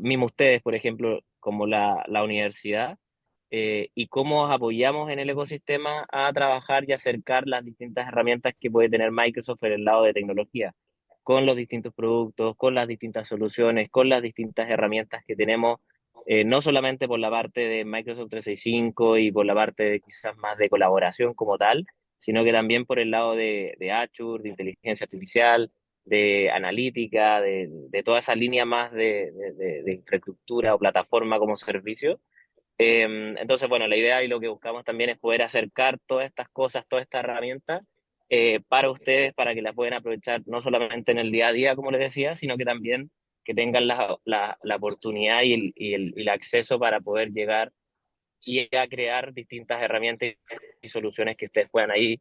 mismo ustedes, por ejemplo, como la universidad, y cómo apoyamos en el ecosistema a trabajar y acercar las distintas herramientas que puede tener Microsoft en el lado de tecnología, con los distintos productos, con las distintas soluciones, con las distintas herramientas que tenemos, no solamente por la parte de Microsoft 365 y por la parte de quizás más de colaboración como tal, sino que también por el lado de Azure, de inteligencia artificial, de analítica, de toda esa línea más de infraestructura o plataforma como servicio. Entonces, bueno, la idea y lo que buscamos también es poder acercar todas estas cosas, todas estas herramientas para ustedes, para que las puedan aprovechar no solamente en el día a día, como les decía, sino que también que tengan la oportunidad y el acceso para poder llegar y a crear distintas herramientas y soluciones que ustedes puedan ahí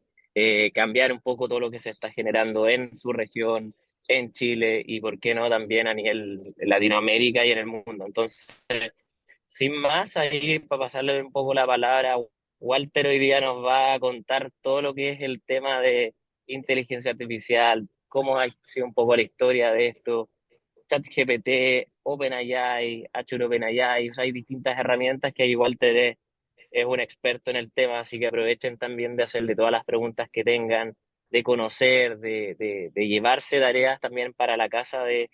cambiar un poco todo lo que se está generando en su región, en Chile y, por qué no, también a nivel Latinoamérica y en el mundo. Entonces, sin más, ahí para pasarle un poco la palabra, Walter hoy día nos va a contar todo lo que es el tema de inteligencia artificial, cómo ha sido un poco la historia de esto, ChatGPT, OpenAI, Azure OpenAI, o sea, hay distintas herramientas que igual es un experto en el tema, así que aprovechen también de hacerle todas las preguntas que tengan, de conocer, de llevarse tareas también para la casa, de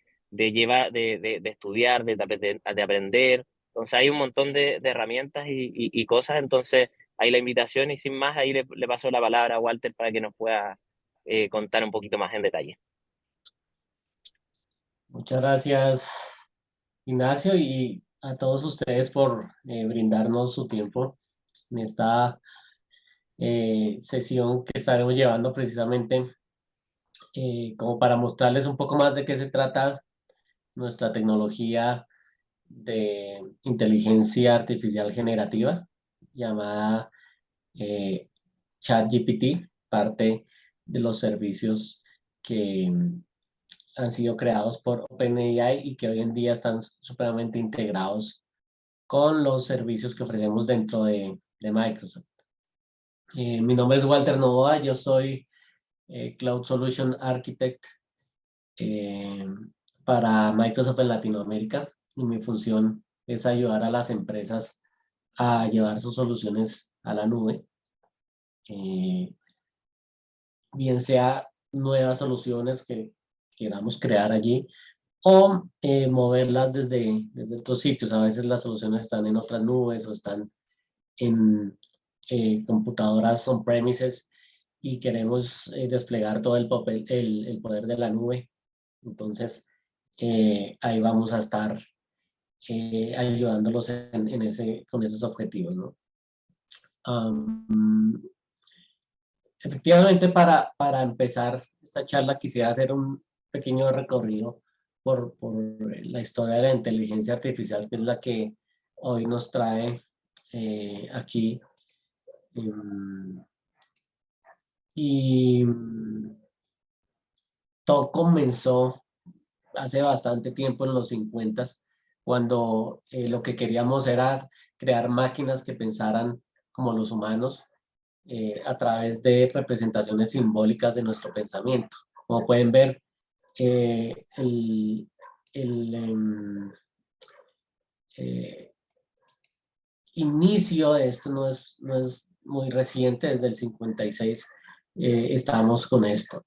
estudiar, de aprender. Entonces hay un montón de herramientas y cosas, entonces hay la invitación y sin más, ahí le paso la palabra a Walter para que nos pueda contar un poquito más en detalle. Muchas gracias, Ignacio, y a todos ustedes por brindarnos su tiempo en esta sesión que estaremos llevando precisamente como para mostrarles un poco más de qué se trata nuestra tecnología de inteligencia artificial generativa llamada eh, ChatGPT, parte de los servicios que han sido creados por OpenAI y que hoy en día están supremamente integrados con los servicios que ofrecemos dentro de Microsoft. Mi nombre es Walter Novoa, yo soy Cloud Solution Architect eh, para Microsoft en Latinoamérica y mi función es ayudar a las empresas a llevar sus soluciones a la nube, eh, bien sea nuevas soluciones que queramos crear allí o moverlas desde otros sitios. A veces las soluciones están en otras nubes o están en computadoras on-premises y queremos desplegar todo el poder de la nube. Entonces, ahí vamos a estar ayudándolos con esos objetivos, ¿no? Am, Efectivamente, para empezar esta charla quisiera hacer un pequeño recorrido por la historia de la inteligencia artificial, que es la que hoy nos trae aquí. Em, y todo comenzó hace bastante tiempo, en los 50, cuando lo que queríamos era crear máquinas que pensaran como los humanos a través de representaciones simbólicas de nuestro pensamiento. Como pueden ver, eh, el, el, em, eh, inicio de esto no es muy reciente, desde el 56 estamos con esto.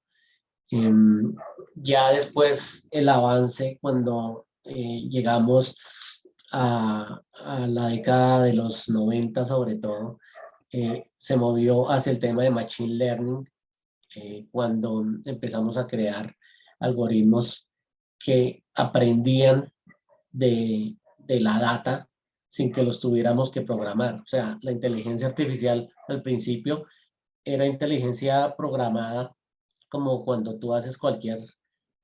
Em, ya después el avance, cuando llegamos a la década de los 90 sobre todo, se movió hacia el tema de Machine Learning, cuando empezamos a crear algoritmos que aprendían de la data sin que los tuviéramos que programar. O sea, la inteligencia artificial al principio era inteligencia programada como cuando tú haces cualquier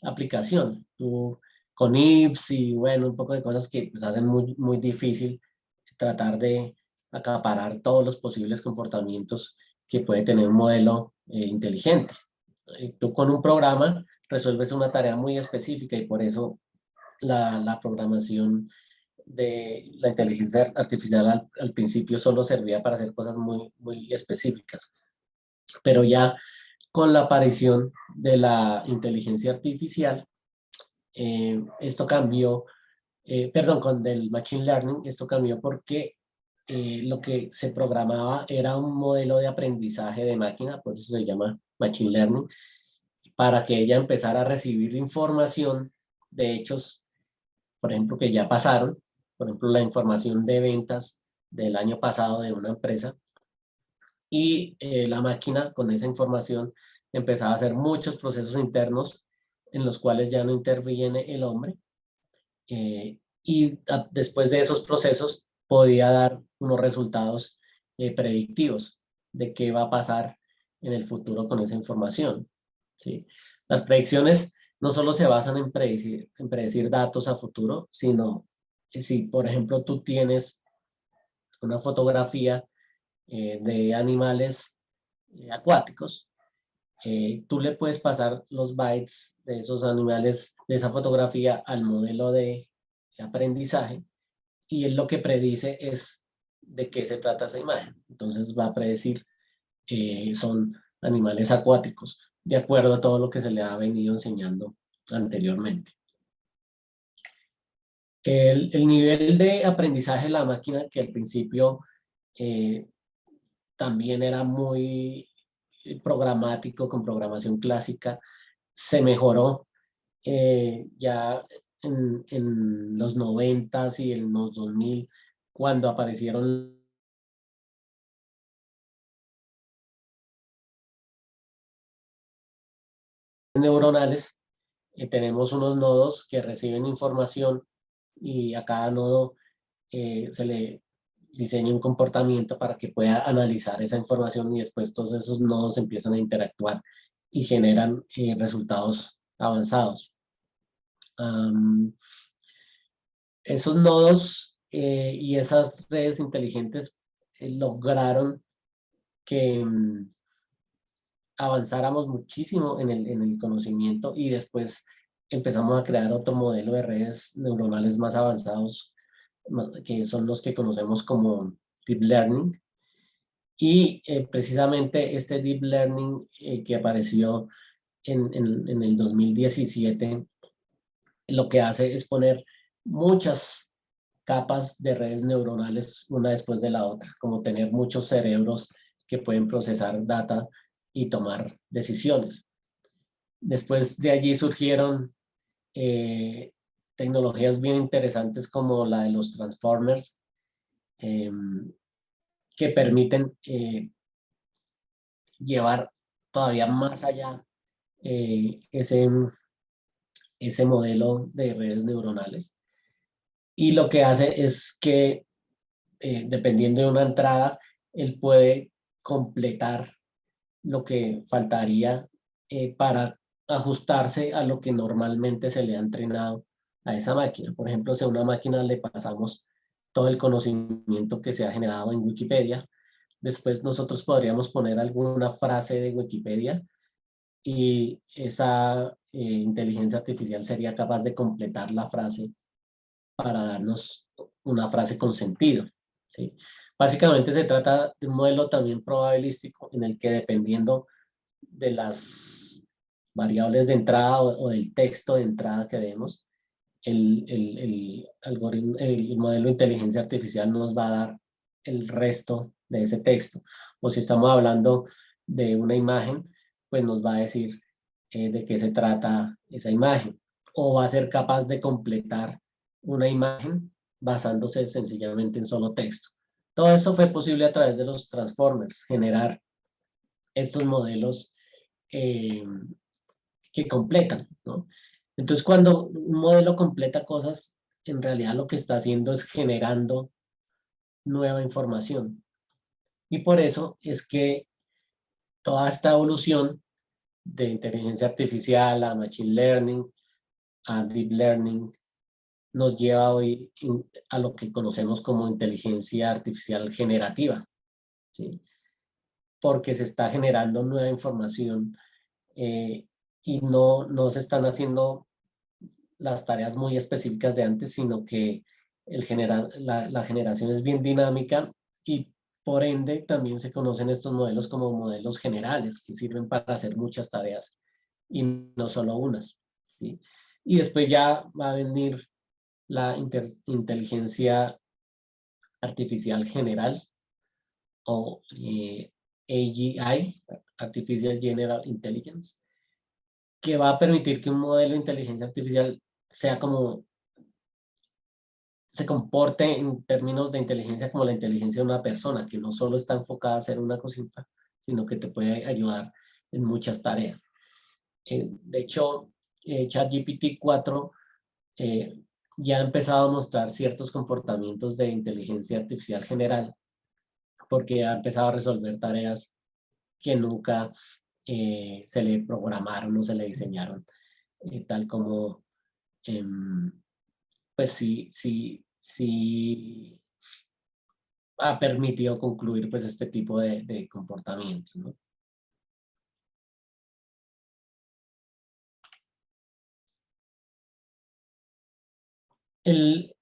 aplicación. Tú con ifs y bueno, un poco de cosas que pues, hacen muy difícil tratar de acaparar todos los posibles comportamientos que puede tener un modelo inteligente. Tú con un programa resuelves una tarea muy específica y por eso la programación de la inteligencia artificial al principio solo servía para hacer cosas muy específicas. Pero ya con la aparición de la inteligencia artificial, esto cambió perdón, con el Machine Learning, esto cambió porque lo que se programaba era un modelo de aprendizaje de máquina, por eso se llama Machine Learning, para que ella empezara a recibir información de hechos, por ejemplo, que ya pasaron, por ejemplo, la información de ventas del año pasado de una empresa, y la máquina con esa información empezaba a hacer muchos procesos internos en los cuales ya no interviene el hombre, y después de esos procesos podía dar unos resultados predictivos de qué va a pasar en el futuro con esa información, ¿sí? Las predicciones no solo se basan en predecir datos a futuro, sino si, por ejemplo, tú tienes una fotografía de animales acuáticos, tú le puedes pasar los bytes de esos animales, de esa fotografía al modelo de aprendizaje, y él lo que predice es de qué se trata esa imagen. Entonces va a predecir son animales acuáticos, de acuerdo a todo lo que se le ha venido enseñando anteriormente. El nivel de aprendizaje de la máquina, que al principio eh, también era muy programático, con programación clásica, se mejoró ya en los 90s y en los 2000, cuando aparecieron neuronales. Tenemos unos nodos que reciben información y a cada nodo se le diseña un comportamiento para que pueda analizar esa información, y después todos esos nodos empiezan a interactuar y generan resultados avanzados. Esos nodos y esas redes inteligentes lograron que avanzáramos muchísimo en el conocimiento, y después empezamos a crear otro modelo de redes neuronales más avanzados, que son los que conocemos como Deep Learning. Y precisamente este Deep Learning que apareció en el 2017, lo que hace es poner muchas capas de redes neuronales una después de la otra, como tener muchos cerebros que pueden procesar data y tomar decisiones. Después de allí surgieron eh, tecnologías bien interesantes como la de los transformers, que permiten llevar todavía más allá ese modelo de redes neuronales. Y lo que hace es que, dependiendo de una entrada, él puede completar lo que faltaría para ajustarse a lo que normalmente se le ha entrenado a esa máquina. Por ejemplo, si a una máquina le pasamos todo el conocimiento que se ha generado en Wikipedia, después nosotros podríamos poner alguna frase de Wikipedia, y esa inteligencia artificial sería capaz de completar la frase para darnos una frase con sentido, ¿sí? Básicamente se trata de un modelo también probabilístico en el que, dependiendo de las variables de entrada o del texto de entrada que demos, el algoritmo, el modelo de inteligencia artificial nos va a dar el resto de ese texto. O si estamos hablando de una imagen, pues nos va a decir de qué se trata esa imagen. O va a ser capaz de completar una imagen basándose sencillamente en solo texto. Todo esto fue posible a través de los transformers, generar estos modelos eh, que completan, ¿no? Entonces, cuando un modelo completa cosas, en realidad lo que está haciendo es generando nueva información. Y por eso es que toda esta evolución de inteligencia artificial a machine learning, a deep learning, nos lleva hoy a lo que conocemos como inteligencia artificial generativa, ¿sí? Porque se está generando nueva información y no se están haciendo las tareas muy específicas de antes, sino que la generación es bien dinámica, y por ende también se conocen estos modelos como modelos generales, que sirven para hacer muchas tareas y no solo unas, ¿sí? Y después ya va a venir la inteligencia artificial general o AGI, Artificial General Intelligence, que va a permitir que un modelo de inteligencia artificial sea como, se comporte en términos de inteligencia como la inteligencia de una persona, que no solo está enfocada a hacer una cosita, sino que te puede ayudar en muchas tareas. De hecho, ChatGPT 4 ya ha empezado a mostrar ciertos comportamientos de inteligencia artificial general, porque ha empezado a resolver tareas que nunca se le programaron o se le diseñaron, tal como, em, pues sí ha permitido concluir pues este tipo de comportamientos, ¿no? El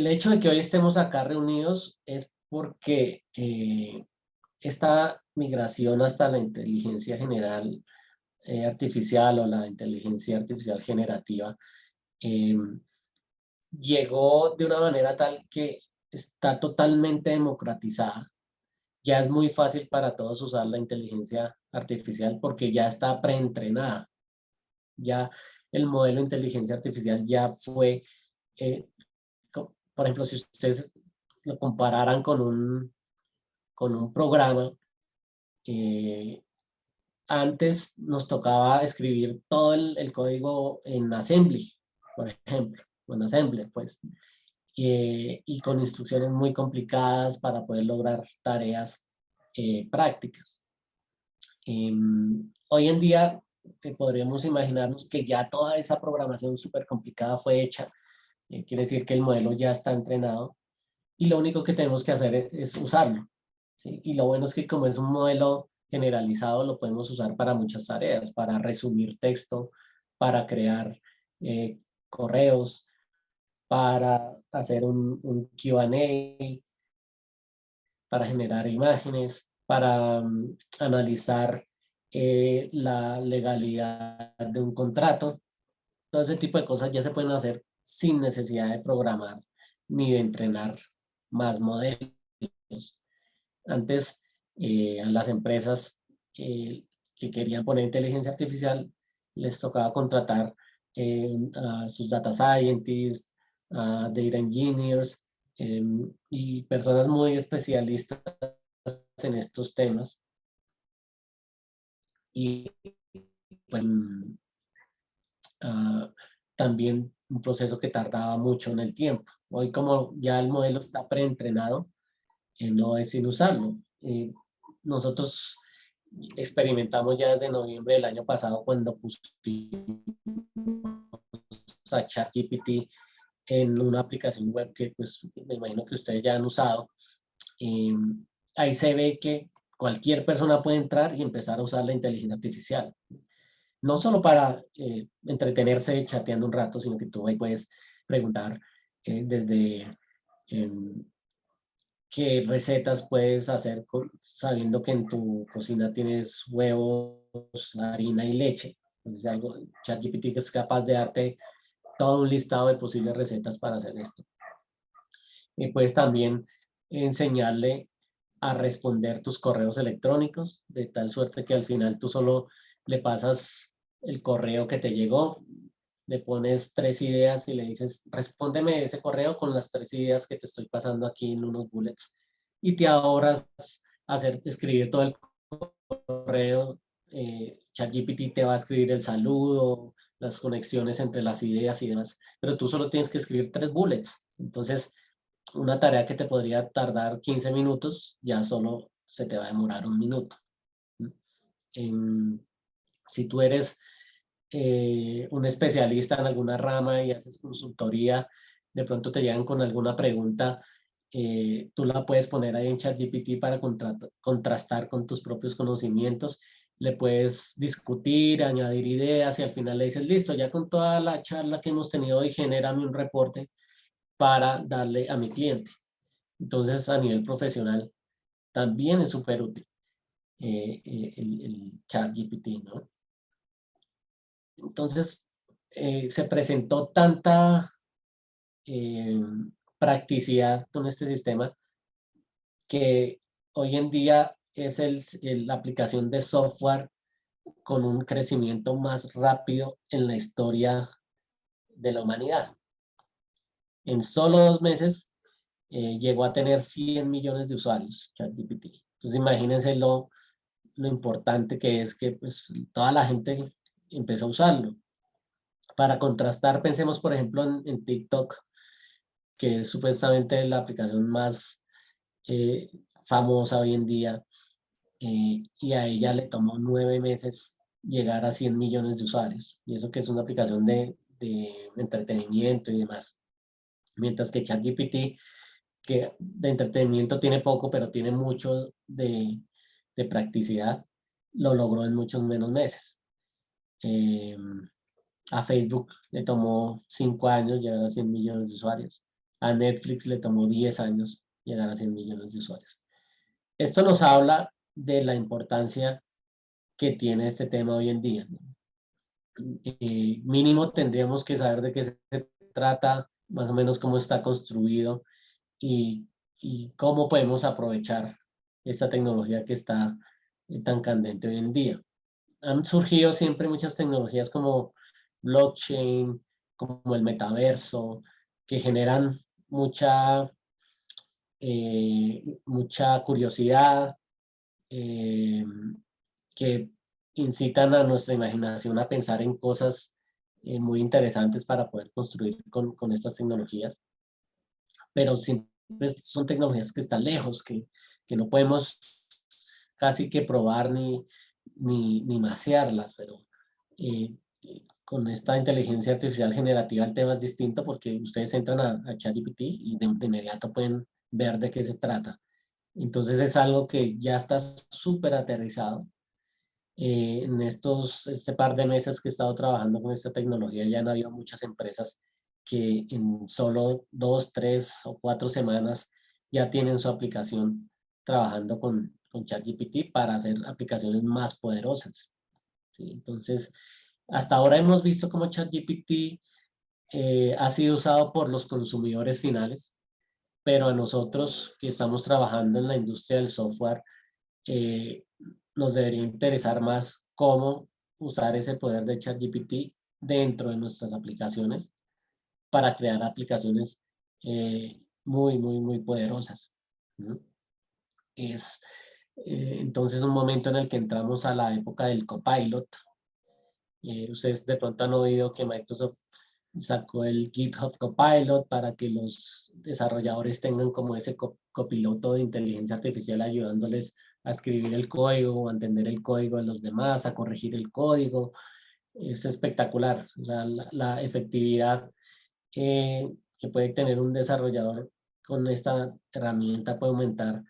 hecho de que hoy estemos acá reunidos es porque esta migración hasta la inteligencia general artificial o la inteligencia artificial generativa llegó de una manera tal que está totalmente democratizada. Ya es muy fácil para todos usar la inteligencia artificial porque ya está preentrenada. Ya el modelo de inteligencia artificial ya fue, por ejemplo, si ustedes lo compararan con un programa, eh, antes nos tocaba escribir todo el código en Assembly, por ejemplo, o en Assembler, pues, y con instrucciones muy complicadas para poder lograr tareas prácticas. Hoy en día podríamos imaginarnos que ya toda esa programación súper complicada fue hecha, quiere decir que el modelo ya está entrenado y lo único que tenemos que hacer es usarlo, ¿sí? Y lo bueno es que como es un modelo generalizado, lo podemos usar para muchas tareas, para resumir texto, para crear correos, para hacer un Q&A, para generar imágenes, para analizar la legalidad de un contrato. Todo ese tipo de cosas ya se pueden hacer sin necesidad de programar ni de entrenar más modelos. Antes, a las empresas que querían poner inteligencia artificial, les tocaba contratar a sus data scientists, a data engineers y personas muy especialistas en estos temas. Y pues, ah, también un proceso que tardaba mucho en el tiempo. Hoy como ya el modelo está preentrenado, no es sin usarlo. Nosotros experimentamos ya desde noviembre del año pasado cuando pusimos a ChatGPT en una aplicación web que pues me imagino que ustedes ya han usado. Eh, Ahí se ve que cualquier persona puede entrar y empezar a usar la inteligencia artificial. No solo para entretenerse chateando un rato, sino que tú ahí puedes preguntar desde qué recetas puedes hacer sabiendo que en tu cocina tienes huevos, harina y leche. Entonces, algo, ChatGPT es capaz de darte todo un listado de posibles recetas para hacer esto. Y puedes también enseñarle a responder tus correos electrónicos, de tal suerte que al final tú solo le pasas el correo que te llegó, le pones 3 ideas y le dices, respóndeme ese correo con las 3 ideas que te estoy pasando aquí en unos bullets. Y te ahorras escribir todo el correo. ChatGPT te va a escribir el saludo, las conexiones entre las ideas y demás, pero tú solo tienes que escribir 3 bullets. Entonces, una tarea que te podría tardar 15 minutos, ya solo se te va a demorar 1 minuto. Si tú eres un especialista en alguna rama y haces consultoría, de pronto te llegan con alguna pregunta, tú la puedes poner ahí en ChatGPT para contrastar con tus propios conocimientos, le puedes discutir, añadir ideas y al final le dices, listo, ya con toda la charla que hemos tenido hoy, genérame un reporte para darle a mi cliente. Entonces, a nivel profesional, también es súper útil el ChatGPT, ¿no? Entonces, se presentó tanta eh, practicidad con este sistema, que hoy en día es la aplicación de software con un crecimiento más rápido en la historia de la humanidad. En solo 2 meses llegó a tener 100 millones de usuarios, ChatGPT. Entonces imagínense lo importante que es que pues, toda la gente empezó a usarlo. Para contrastar, pensemos por ejemplo en TikTok, que es supuestamente la aplicación más eh, famosa hoy en día, y a ella le tomó 9 meses llegar a 100 millones de usuarios. Y eso que es una aplicación de entretenimiento y demás. Mientras que ChatGPT, que de entretenimiento tiene poco, pero tiene mucho de practicidad, lo logró en muchos menos meses. Eh, a Facebook le tomó 5 años llegar a 100 millones de usuarios. A Netflix le tomó 10 años llegar a 100 millones de usuarios. Esto nos habla de la importancia que tiene este tema hoy en día, ¿no? Mínimo tendríamos que saber de qué se trata, más o menos cómo está construido y, y cómo podemos aprovechar esta tecnología que está tan candente hoy en día. Han surgido siempre muchas tecnologías como blockchain, como el metaverso, que generan mucha curiosidad, eh, que incitan a nuestra imaginación a pensar en cosas muy interesantes para poder construir con estas tecnologías, pero siempre son tecnologías que están lejos, que no podemos casi que probar ni masearlas, pero con esta inteligencia artificial generativa el tema es distinto porque ustedes entran a ChatGPT y de inmediato pueden ver de qué se trata. Entonces es algo que ya está súper aterrizado. En este par de meses que he estado trabajando con esta tecnología ya han habido muchas empresas que en solo 2, 3 o 4 semanas ya tienen su aplicación trabajando con ChatGPT para hacer aplicaciones más poderosas, ¿sí? Entonces, hasta ahora hemos visto cómo ChatGPT ha sido usado por los consumidores finales, pero a nosotros que estamos trabajando en la industria del software, eh, nos debería interesar más cómo usar ese poder de ChatGPT dentro de nuestras aplicaciones para crear aplicaciones muy, muy, muy poderosas, ¿no? Es entonces un momento en el que entramos a la época del copilot. Ustedes de pronto han oído que Microsoft sacó el GitHub Copilot para que los desarrolladores tengan como ese copiloto de inteligencia artificial ayudándoles a escribir el código, a entender el código de los demás, a corregir el código. Es espectacular. O sea, la efectividad que puede tener un desarrollador con esta herramienta puede aumentar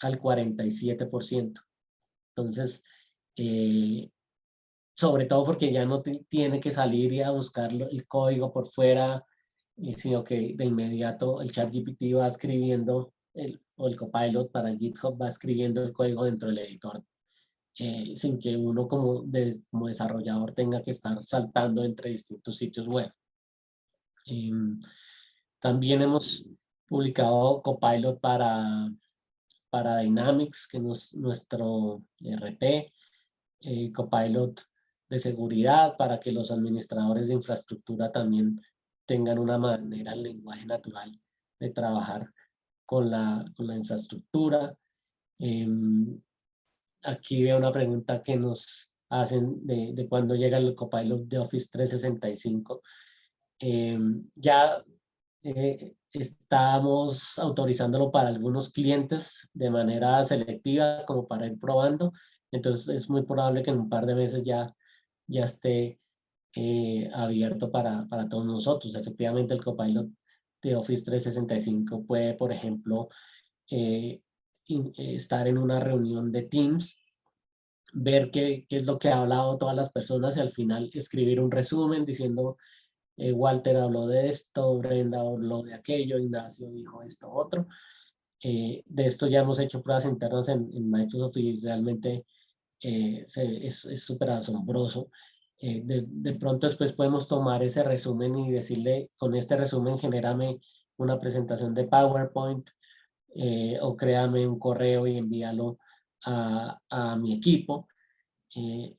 al 47%. Entonces, eh, sobre todo porque ya no tiene que salir y a buscar el código por fuera, sino que de inmediato el ChatGPT va escribiendo, o el Copilot para GitHub va escribiendo el código dentro del editor, sin que uno como desarrollador tenga que estar saltando entre distintos sitios web. También hemos publicado Copilot para Dynamics, que es nuestro RP, Copilot de seguridad para que los administradores de infraestructura también tengan una manera, el lenguaje natural de trabajar con la infraestructura. Aquí veo una pregunta que nos hacen de cuándo llega el Copilot de Office 365. Ya estamos autorizándolo para algunos clientes de manera selectiva, como para ir probando. Entonces es muy probable que en un par de meses ya esté abierto para todos nosotros. Efectivamente, el Copilot de Office 365 puede, por ejemplo, eh, estar en una reunión de Teams, ver qué es lo que ha hablado todas las personas y al final escribir un resumen diciendo Walter habló de esto, Brenda habló de aquello, Ignacio dijo esto otro. De esto ya hemos hecho pruebas internas en Microsoft y realmente es súper asombroso. De pronto después podemos tomar ese resumen y decirle, con este resumen genérame una presentación de PowerPoint, o créame un correo y envíalo a mi equipo. Eh,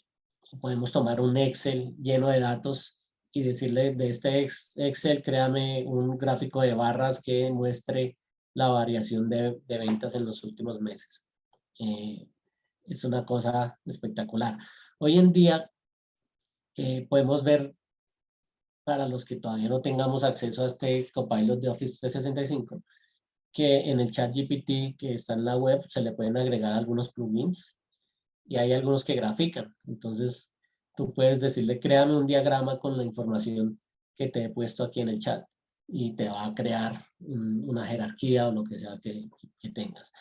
Podemos tomar un Excel lleno de datos y decirle de este Excel, créame un gráfico de barras que muestre la variación de ventas en los últimos meses. Es una cosa espectacular. Hoy en día podemos ver, para los que todavía no tengamos acceso a este Copilot de Office 365, que en el chat GPT que está en la web se le pueden agregar algunos plugins y hay algunos que grafican. Entonces, tú puedes decirle, créame un diagrama con la información que te he puesto aquí en el chat y te va a crear una jerarquía o lo que sea que tengas.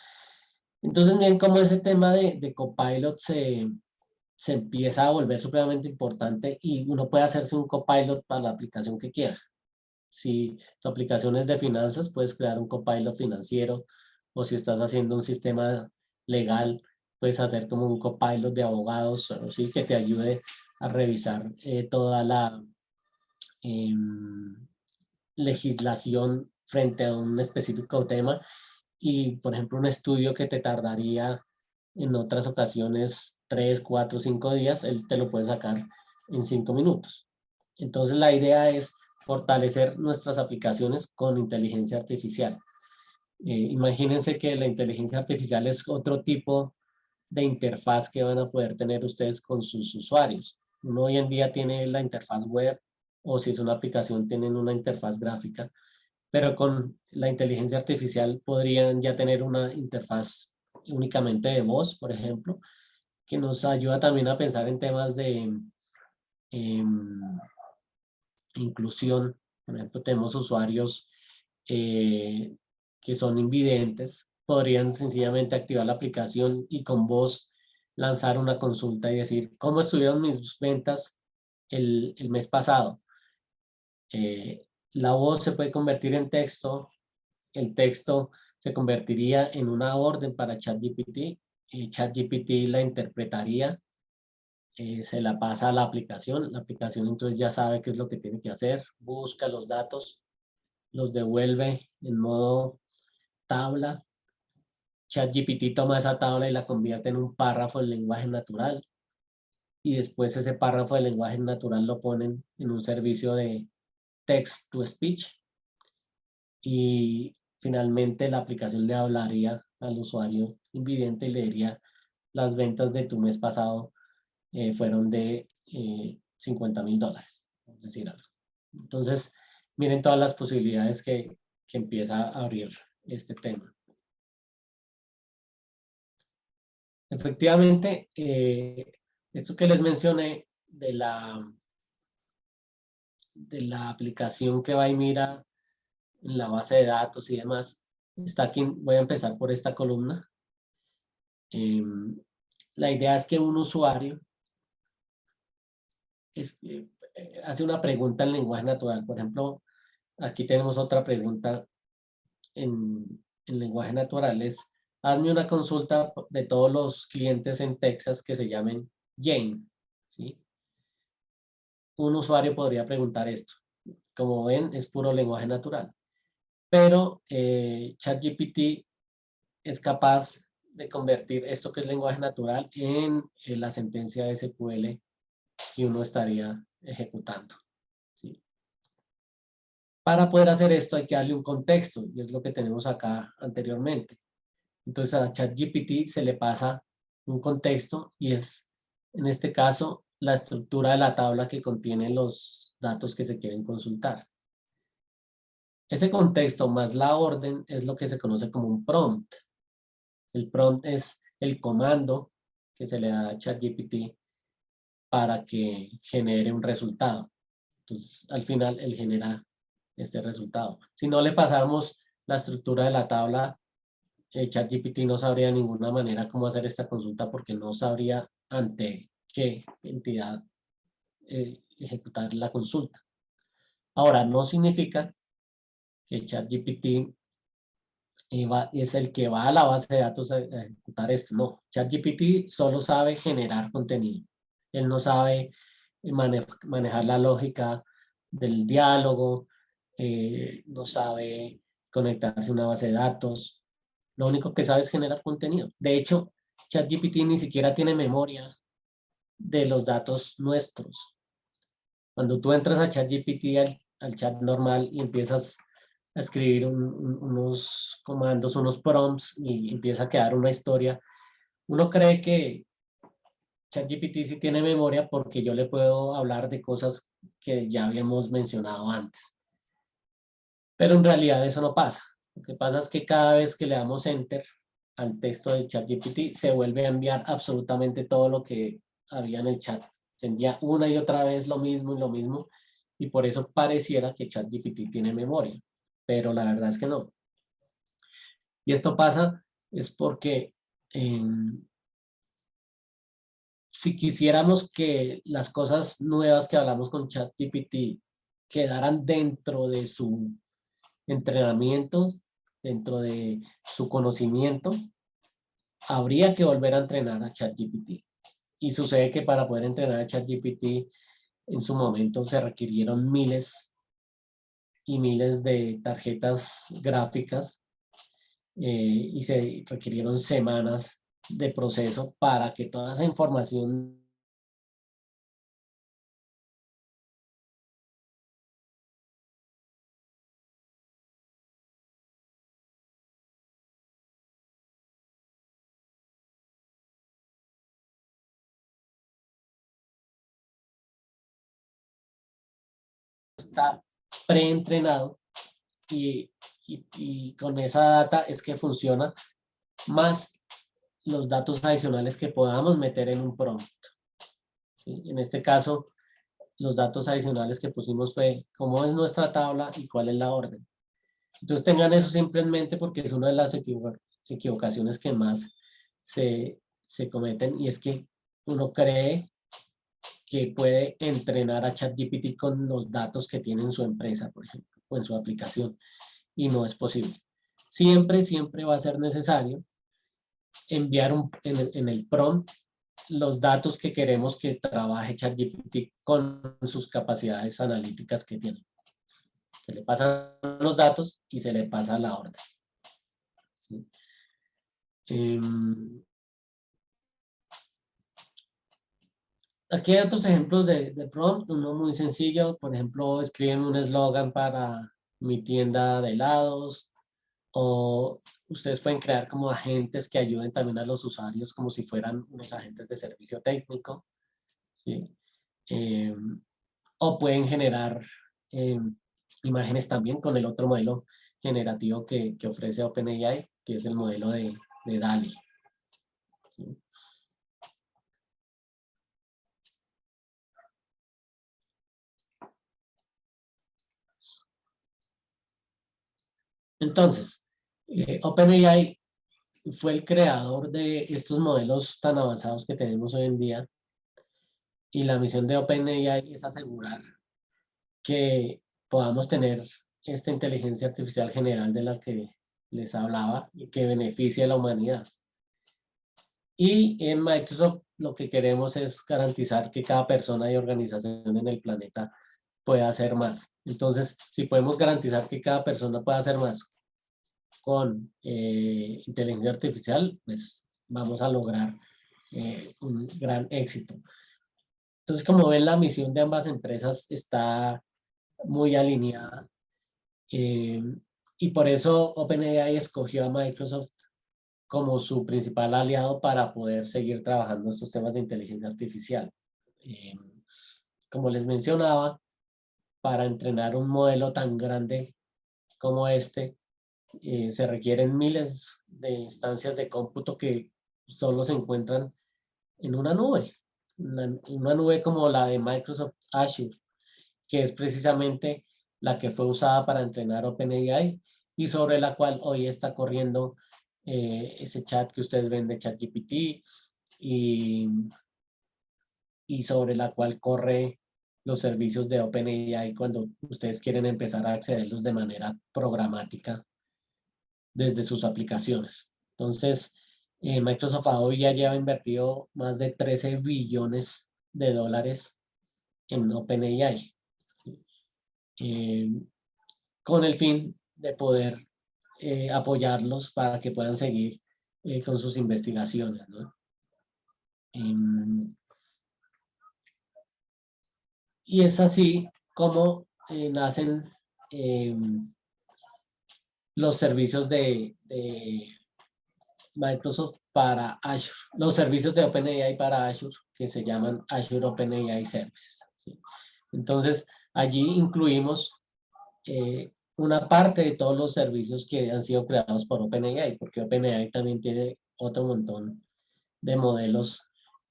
Entonces, bien, como ese tema de Copilot se empieza a volver supremamente importante y uno puede hacerse un Copilot para la aplicación que quiera. Si tu aplicación es de finanzas, puedes crear un Copilot financiero, o si estás haciendo un sistema legal, puedes hacer como un Copilot de abogados, o sí, que te ayude a revisar toda la legislación frente a un específico tema. Y, por ejemplo, un estudio que te tardaría en otras ocasiones 3, 4, 5 días, él te lo puede sacar en 5 minutos. Entonces, la idea es fortalecer nuestras aplicaciones con inteligencia artificial. Imagínense que la inteligencia artificial es otro tipo de interfaz que van a poder tener ustedes con sus usuarios. Uno hoy en día tiene la interfaz web, o si es una aplicación tienen una interfaz gráfica, pero con la inteligencia artificial podrían ya tener una interfaz únicamente de voz, por ejemplo, que nos ayuda también a pensar en temas de em, inclusión. Por ejemplo, tenemos usuarios eh, que son invidentes, podrían sencillamente activar la aplicación y con voz lanzar una consulta y decir, ¿cómo estuvieron mis ventas el mes pasado? La voz se puede convertir en texto, el texto se convertiría en una orden para ChatGPT, ChatGPT la interpretaría, se la pasa a la aplicación entonces ya sabe qué es lo que tiene que hacer, busca los datos, los devuelve en modo tabla. ChatGPT toma esa tabla y la convierte en un párrafo en lenguaje natural, y después ese párrafo de lenguaje natural lo ponen en un servicio de text to speech, y finalmente la aplicación le hablaría al usuario invidente y le diría, las ventas de tu mes pasado fueron de $50,000, es decir, algo. Entonces, miren todas las posibilidades que empieza a abrir este tema. Efectivamente, esto que les mencioné de la aplicación que va y mira en la base de datos y demás, está aquí. Voy a empezar por esta columna. La idea es que un usuario hace una pregunta en lenguaje natural. Por ejemplo, aquí tenemos otra pregunta en lenguaje natural. Hazme una consulta de todos los clientes en Texas que se llamen Jane, ¿sí? Un usuario podría preguntar esto. Como ven, es puro lenguaje natural. Pero ChatGPT es capaz de convertir esto que es lenguaje natural en la sentencia SQL que uno estaría ejecutando, ¿sí? Para poder hacer esto hay que darle un contexto, y es lo que tenemos acá anteriormente. Entonces a ChatGPT se le pasa un contexto, y es, en este caso, la estructura de la tabla que contiene los datos que se quieren consultar. Ese contexto más la orden es lo que se conoce como un prompt. El prompt es el comando que se le da a ChatGPT para que genere un resultado. Entonces, al final, él genera este resultado. Si no le pasáramos la estructura de la tabla, ChatGPT no sabría de ninguna manera cómo hacer esta consulta, porque no sabría ante qué entidad ejecutar la consulta. Ahora, no significa que ChatGPT es el que va a la base de datos a ejecutar esto. No, ChatGPT solo sabe generar contenido. Él no sabe manejar la lógica del diálogo, no sabe conectarse a una base de datos. Lo único que sabe es generar contenido. De hecho, ChatGPT ni siquiera tiene memoria de los datos nuestros. Cuando tú entras a ChatGPT, al chat normal, y empiezas a escribir unos comandos, unos prompts, y empieza a quedar una historia, uno cree que ChatGPT sí tiene memoria porque yo le puedo hablar de cosas que ya habíamos mencionado antes. Pero en realidad eso no pasa. Lo que pasa es que cada vez que le damos enter al texto de ChatGPT, se vuelve a enviar absolutamente todo lo que había en el chat. Se envía una y otra vez lo mismo y lo mismo, y por eso pareciera que ChatGPT tiene memoria, pero la verdad es que no. Y esto pasa es porque si quisiéramos que las cosas nuevas que hablamos con ChatGPT quedaran dentro de su entrenamiento, dentro de su conocimiento, habría que volver a entrenar a ChatGPT. Y sucede que para poder entrenar a ChatGPT en su momento se requirieron miles y miles de tarjetas gráficas, y se requirieron semanas de proceso para que toda esa información está preentrenado, y, y con esa data es que funciona, más los datos adicionales que podamos meter en un prompt. ¿Sí? En este caso, los datos adicionales que pusimos fue cómo es nuestra tabla y cuál es la orden. Entonces tengan eso siempre en mente, porque es una de las equivocaciones que más se cometen, y es que uno cree que puede entrenar a ChatGPT con los datos que tiene en su empresa, por ejemplo, o en su aplicación, y no es posible. Siempre, siempre va a ser necesario enviar en el prompt los datos que queremos que trabaje ChatGPT con sus capacidades analíticas que tiene. Se le pasan los datos y se le pasa la orden. ¿Sí? Aquí hay otros ejemplos de prompt, uno muy sencillo. Por ejemplo, escriben un eslogan para mi tienda de helados, o ustedes pueden crear como agentes que ayuden también a los usuarios como si fueran unos agentes de servicio técnico, ¿sí? Eh, o pueden generar eh, imágenes también con el otro modelo generativo que ofrece OpenAI, que es el modelo de DALL-E. ¿Sí? Entonces, OpenAI fue el creador de estos modelos tan avanzados que tenemos hoy en día, y la misión de OpenAI es asegurar que podamos tener esta inteligencia artificial general de la que les hablaba y que beneficie a la humanidad. Y en Microsoft lo que queremos es garantizar que cada persona y organización en el planeta pueda hacer más. Entonces, si podemos garantizar que cada persona pueda hacer más con inteligencia artificial, pues vamos a lograr un gran éxito. Entonces, como ven, la misión de ambas empresas está muy alineada, y por eso OpenAI escogió a Microsoft como su principal aliado para poder seguir trabajando estos temas de inteligencia artificial. Eh, Como les mencionaba, para entrenar un modelo tan grande como este, se requieren miles de instancias de cómputo que solo se encuentran en una nube. Una nube como la de Microsoft Azure, que es precisamente la que fue usada para entrenar OpenAI, y sobre la cual hoy está corriendo ese chat que ustedes ven de ChatGPT, y, y sobre la cual corre los servicios de OpenAI cuando ustedes quieren empezar a accederlos de manera programática desde sus aplicaciones. Entonces, Microsoft hoy ya lleva invertido más de 13 billones de dólares en OpenAI, con el fin de poder apoyarlos para que puedan seguir con sus investigaciones, ¿no? Y es así como nacen los servicios de Microsoft para Azure, los servicios de OpenAI para Azure, que se llaman Azure OpenAI Services, ¿sí? Entonces, allí incluimos una parte de todos los servicios que han sido creados por OpenAI, porque OpenAI también tiene otro montón de modelos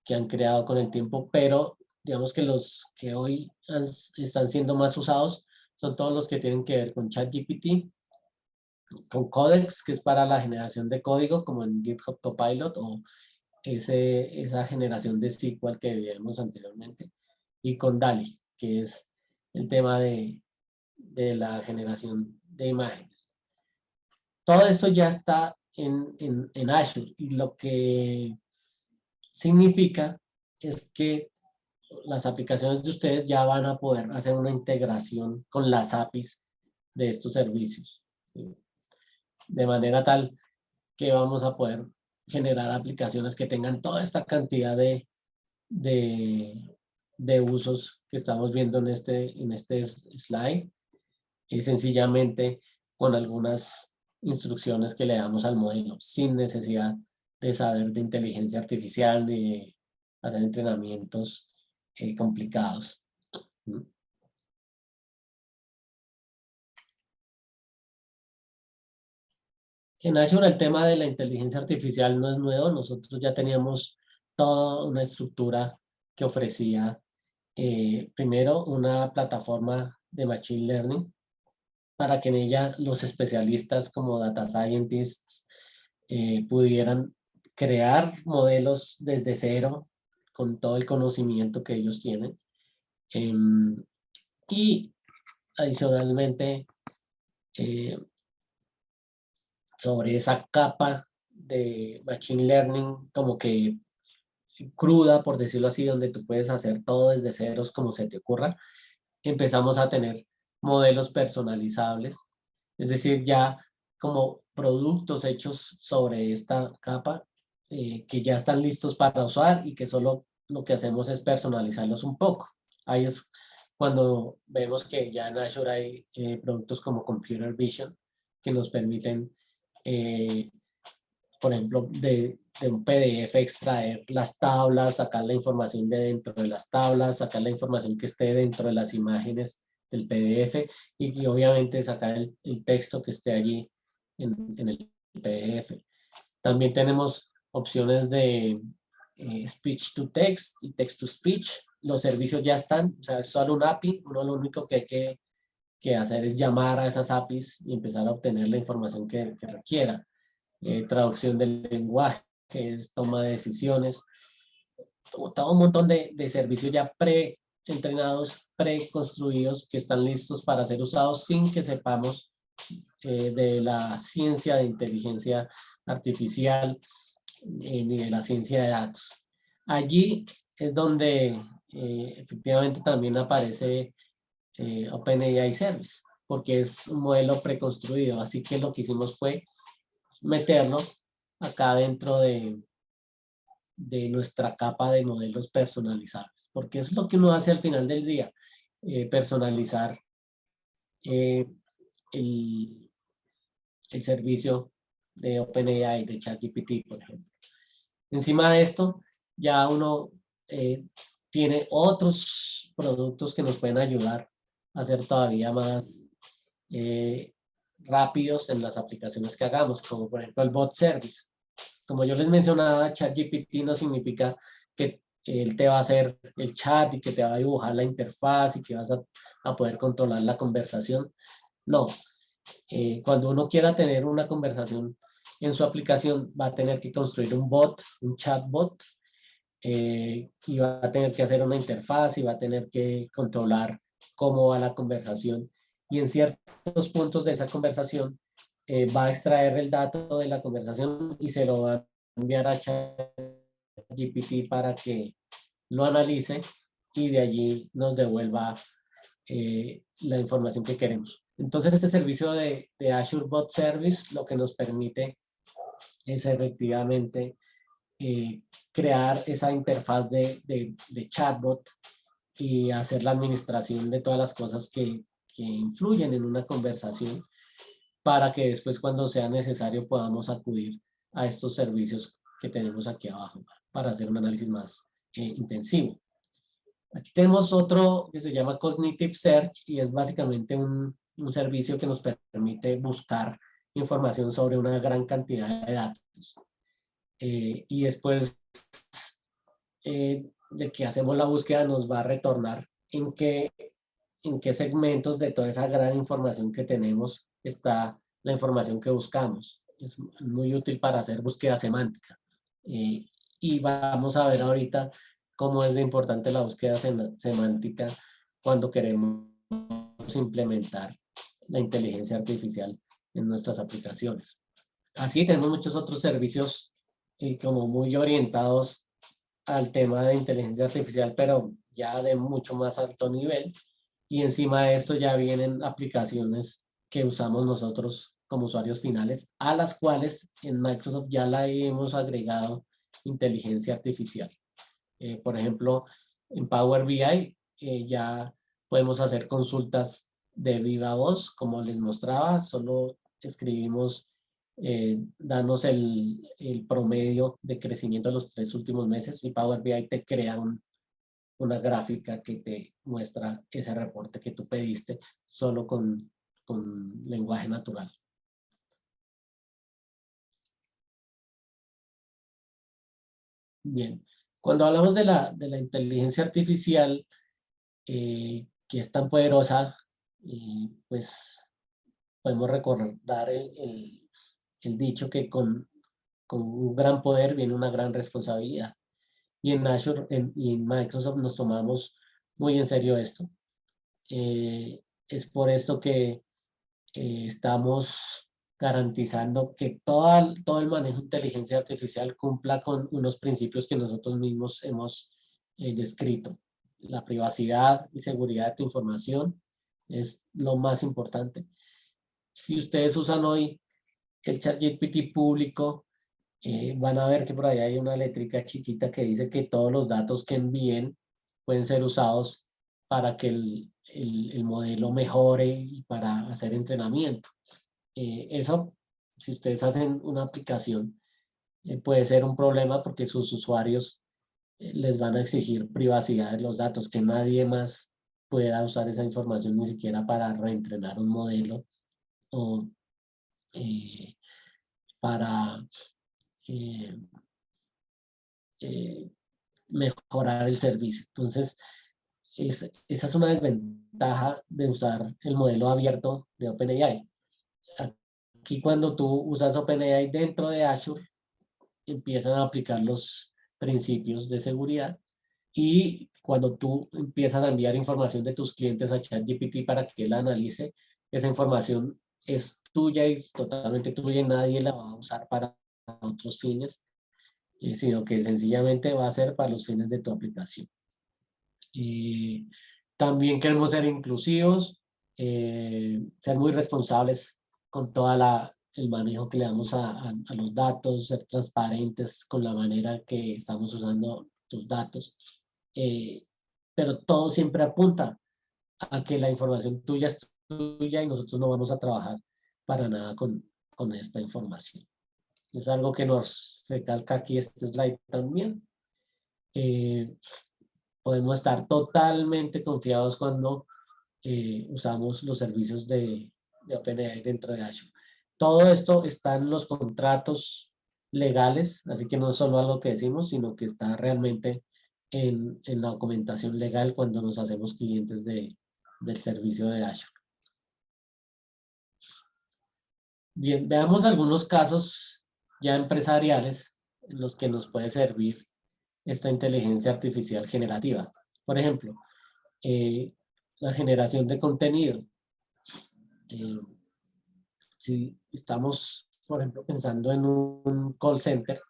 que han creado con el tiempo, pero digamos que los que hoy están siendo más usados son todos los que tienen que ver con ChatGPT, con Codex, que es para la generación de código, como en GitHub Copilot, o esa generación de SQL que vimos anteriormente, y con DALI, que es el tema de la generación de imágenes. Todo esto ya está en Azure, y lo que significa es que las aplicaciones de ustedes ya van a poder hacer una integración con las APIs de estos servicios, ¿sí? De manera tal que vamos a poder generar aplicaciones que tengan toda esta cantidad de usos que estamos viendo en este slide, y sencillamente con algunas instrucciones que le damos al modelo, sin necesidad de saber de inteligencia artificial ni de hacer entrenamientos complicados. En Azure el tema de la inteligencia artificial no es nuevo. Nosotros ya teníamos toda una estructura que ofrecía primero una plataforma de Machine Learning para que en ella los especialistas como Data Scientists pudieran crear modelos desde cero con todo el conocimiento que ellos tienen. Y adicionalmente, sobre esa capa de Machine Learning como que cruda, por decirlo así, donde tú puedes hacer todo desde ceros como se te ocurra, empezamos a tener modelos personalizables, es decir, ya como productos hechos sobre esta capa que ya están listos para usar y que solo lo que hacemos es personalizarlos un poco. Ahí es cuando vemos que ya en Azure hay productos como Computer Vision que nos permiten, por ejemplo, de un PDF extraer las tablas, sacar la información de dentro de las tablas, sacar la información que esté dentro de las imágenes del PDF y obviamente sacar el texto que esté allí en el PDF. También tenemos opciones de speech to text y text to speech. Los servicios ya están, o sea, es solo un API. Uno lo único que hay que hacer es llamar a esas APIs y empezar a obtener la información que requiera. Traducción del lenguaje, toma de decisiones, todo un montón de servicios ya pre-entrenados, pre-construidos, que están listos para ser usados sin que sepamos de la ciencia de inteligencia artificial ni de la ciencia de datos. Allí es donde efectivamente también aparece OpenAI Service, porque es un modelo preconstruido, así que lo que hicimos fue meterlo acá dentro de nuestra capa de modelos personalizables, porque es lo que uno hace al final del día, personalizar eh, el, el servicio de OpenAI, de ChatGPT, por ejemplo. Encima de esto, ya uno tiene otros productos que nos pueden ayudar a ser todavía más rápidos en las aplicaciones que hagamos, como por ejemplo el bot service. Como yo les mencionaba, ChatGPT no significa que él te va a hacer el chat y que te va a dibujar la interfaz y que vas a poder controlar la conversación. No, cuando uno quiera tener una conversación en su aplicación, va a tener que construir un bot, un chatbot, y va a tener que hacer una interfaz y va a tener que controlar cómo va la conversación. Y en ciertos puntos de esa conversación, va a extraer el dato de la conversación y se lo va a enviar a ChatGPT para que lo analice y de allí nos devuelva la información que queremos. Entonces, este servicio de Azure Bot Service lo que nos permite es efectivamente crear esa interfaz de chatbot y hacer la administración de todas las cosas que influyen en una conversación para que después cuando sea necesario podamos acudir a estos servicios que tenemos aquí abajo para hacer un análisis más intensivo. Aquí tenemos otro que se llama Cognitive Search y es básicamente un servicio que nos permite buscar información sobre una gran cantidad de datos. Y después de que hacemos la búsqueda nos va a retornar en qué segmentos de toda esa gran información que tenemos está la información que buscamos. Es muy útil para hacer búsqueda semántica. Y vamos a ver ahorita cómo es de importante la búsqueda semántica cuando queremos implementar la inteligencia artificial en nuestras aplicaciones. Así tenemos muchos otros servicios como muy orientados al tema de inteligencia artificial, pero ya de mucho más alto nivel. Y encima de esto ya vienen aplicaciones que usamos nosotros como usuarios finales, a las cuales en Microsoft ya la hemos agregado inteligencia artificial. Por ejemplo, en Power BI ya podemos hacer consultas de viva voz, como les mostraba, solo escribimos, danos el promedio de crecimiento de los 3 últimos meses y Power BI te crea una gráfica que te muestra ese reporte que tú pediste solo con lenguaje natural. Bien, cuando hablamos de la inteligencia artificial, que es tan poderosa, pues podemos recordar el dicho que con un gran poder viene una gran responsabilidad. Y en Azure y en Microsoft nos tomamos muy en serio esto. Es por esto que estamos garantizando que todo el manejo de inteligencia artificial cumpla con unos principios que nosotros mismos hemos descrito. La privacidad y seguridad de tu información es lo más importante. Si ustedes usan hoy el ChatGPT público, van a ver que por ahí hay una letrica chiquita que dice que todos los datos que envíen pueden ser usados para que el modelo mejore y para hacer entrenamiento. Eso, si ustedes hacen una aplicación, puede ser un problema porque sus usuarios les van a exigir privacidad de los datos, que nadie más pueda usar esa información ni siquiera para reentrenar un modelo o para eh, eh, mejorar el servicio. Entonces, esa es una desventaja de usar el modelo abierto de OpenAI. Aquí cuando tú usas OpenAI dentro de Azure, empiezan a aplicar los principios de seguridad y cuando tú empiezas a enviar información de tus clientes a ChatGPT para que él la analice, esa información es tuya y es totalmente tuya y nadie la va a usar para otros fines, sino que sencillamente va a ser para los fines de tu aplicación. Y también queremos ser inclusivos, ser muy responsables con todo el manejo que le damos a los datos, ser transparentes con la manera que estamos usando tus datos. Pero todo siempre apunta a que la información tuya es tuya y nosotros no vamos a trabajar para nada con esta información. Es algo que nos recalca aquí este slide también. Podemos estar totalmente confiados cuando usamos los servicios de OpenAI dentro de Azure. Todo esto está en los contratos legales, así que no es solo algo que decimos, sino que está realmente en la documentación legal cuando nos hacemos clientes del servicio de Azure. Bien, veamos algunos casos ya empresariales en los que nos puede servir esta inteligencia artificial generativa. Por ejemplo, la generación de contenido. Si estamos, por ejemplo, pensando en un call center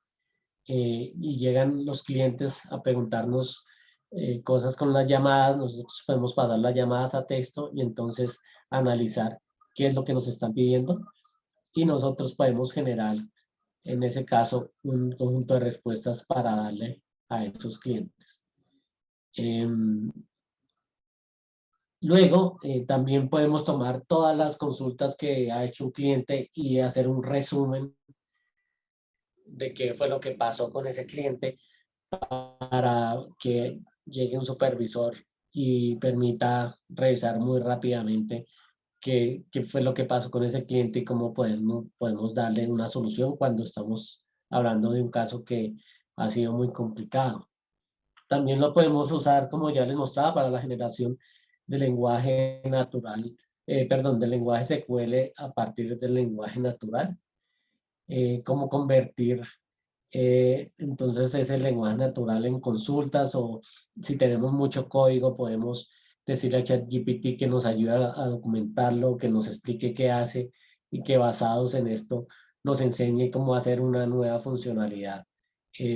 y llegan los clientes a preguntarnos cosas con las llamadas, nosotros podemos pasar las llamadas a texto y entonces analizar qué es lo que nos están pidiendo y nosotros podemos generar, en ese caso, un conjunto de respuestas para darle a esos clientes. Luego, también podemos tomar todas las consultas que ha hecho un cliente y hacer un resumen de qué fue lo que pasó con ese cliente para que llegue un supervisor y permita revisar muy rápidamente qué fue lo que pasó con ese cliente y cómo podemos darle una solución cuando estamos hablando de un caso que ha sido muy complicado. También lo podemos usar, como ya les mostraba, para la generación de lenguaje natural, perdón, del lenguaje SQL a partir del lenguaje natural. Cómo convertir entonces ese lenguaje natural en consultas, o si tenemos mucho código podemos decirle a ChatGPT que nos ayude a documentarlo, que nos explique qué hace y que basados en esto nos enseñe cómo hacer una nueva funcionalidad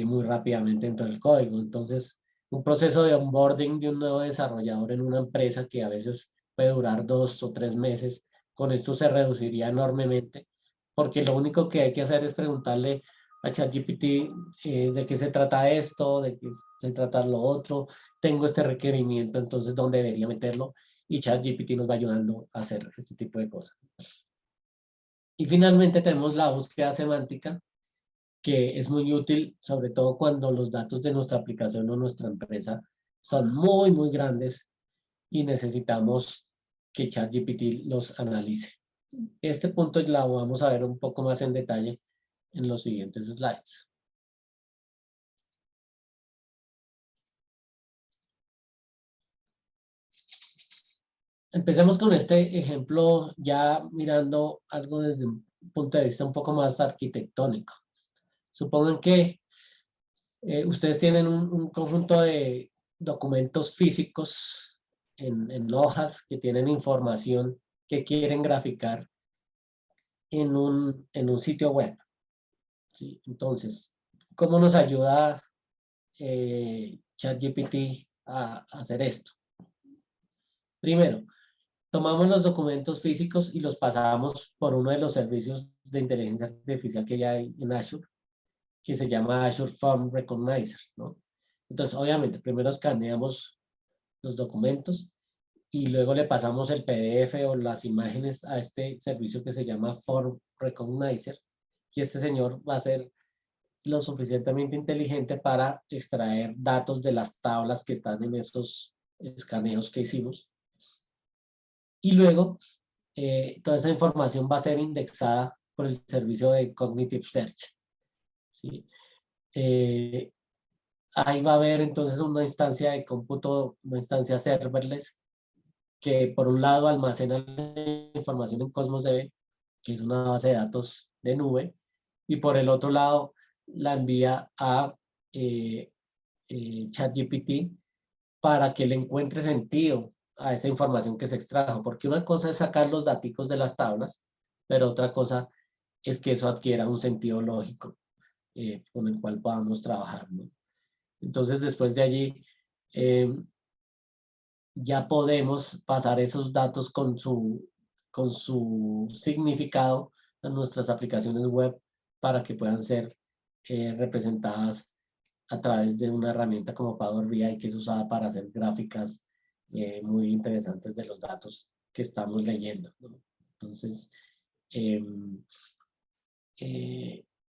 muy rápidamente dentro del código. Entonces, un proceso de onboarding de un nuevo desarrollador en una empresa que a veces puede durar 2 o 3 meses, con esto se reduciría enormemente, porque lo único que hay que hacer es preguntarle a ChatGPT de qué se trata esto, de qué se trata lo otro, tengo este requerimiento, entonces dónde debería meterlo, y ChatGPT nos va ayudando a hacer este tipo de cosas. Y finalmente tenemos la búsqueda semántica, que es muy útil, sobre todo cuando los datos de nuestra aplicación o nuestra empresa son muy, muy grandes y necesitamos que ChatGPT los analice. Este punto lo vamos a ver un poco más en detalle en los siguientes slides. Empecemos con este ejemplo ya mirando algo desde un punto de vista un poco más arquitectónico. Supongan que ustedes tienen un conjunto de documentos físicos en hojas que tienen información que quieren graficar en un sitio web. ¿Sí? Entonces, ¿cómo nos ayuda ChatGPT a hacer esto? Primero, tomamos los documentos físicos y los pasamos por uno de los servicios de inteligencia artificial que ya hay en Azure, que se llama Azure Form Recognizer, ¿no? Entonces, obviamente, primero escaneamos los documentos y luego le pasamos el PDF o las imágenes a este servicio que se llama Form Recognizer, y este señor va a ser lo suficientemente inteligente para extraer datos de las tablas que están en esos escaneos que hicimos. Y luego, toda esa información va a ser indexada por el servicio de Cognitive Search, ¿sí? Ahí va a haber entonces una instancia de cómputo, una instancia serverless, que por un lado almacena la información en Cosmos DB, que es una base de datos de nube, y por el otro lado la envía a ChatGPT para que le encuentre sentido a esa información que se extrajo, porque una cosa es sacar los datos de las tablas, pero otra cosa es que eso adquiera un sentido lógico con el cual podamos trabajar, ¿no? Entonces, después de allí, ya podemos pasar esos datos con su significado a nuestras aplicaciones web para que puedan ser representadas a través de una herramienta como Power BI, que es usada para hacer gráficas muy interesantes de los datos que estamos leyendo, ¿no? Entonces,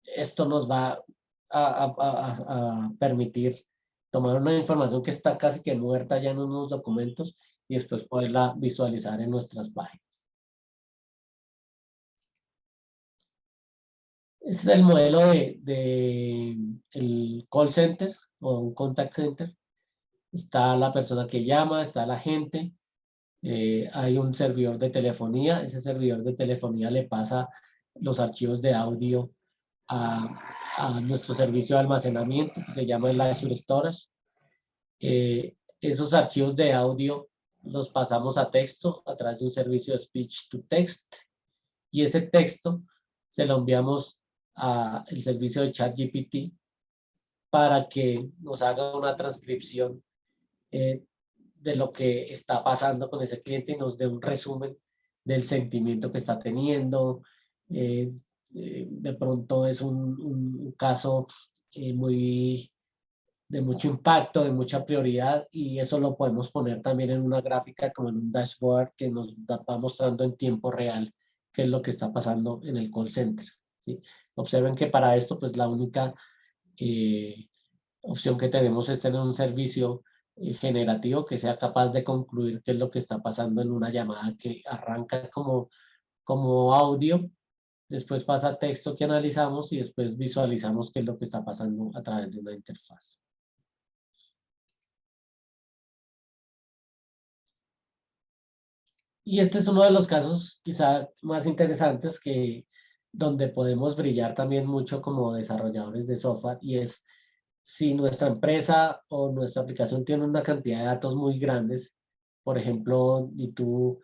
esto nos va a permitir tomar una información que está casi que muerta ya en unos documentos y después poderla visualizar en nuestras páginas. Este es el modelo de el call center o un contact center. Está la persona que llama, está la gente, hay un servidor de telefonía. Ese servidor de telefonía le pasa los archivos de audio a nuestro servicio de almacenamiento, que se llama el Azure Storage. Esos archivos de audio los pasamos a texto a través de un servicio de speech to text, y ese texto se lo enviamos al servicio de ChatGPT para que nos haga una transcripción de lo que está pasando con ese cliente y nos dé un resumen del sentimiento que está teniendo. De pronto es un caso muy de mucho impacto, de mucha prioridad, y eso lo podemos poner también en una gráfica como en un dashboard que nos va mostrando en tiempo real qué es lo que está pasando en el call center, ¿sí? Observen que para esto pues la única eh, opción que tenemos es tener un servicio generativo que sea capaz de concluir qué es lo que está pasando en una llamada que arranca como audio, después pasa a texto que analizamos y después visualizamos qué es lo que está pasando a través de una interfaz. Y este es uno de los casos quizá más interesantes donde podemos brillar también mucho como desarrolladores de software, y es si nuestra empresa o nuestra aplicación tiene una cantidad de datos muy grandes, por ejemplo, y tú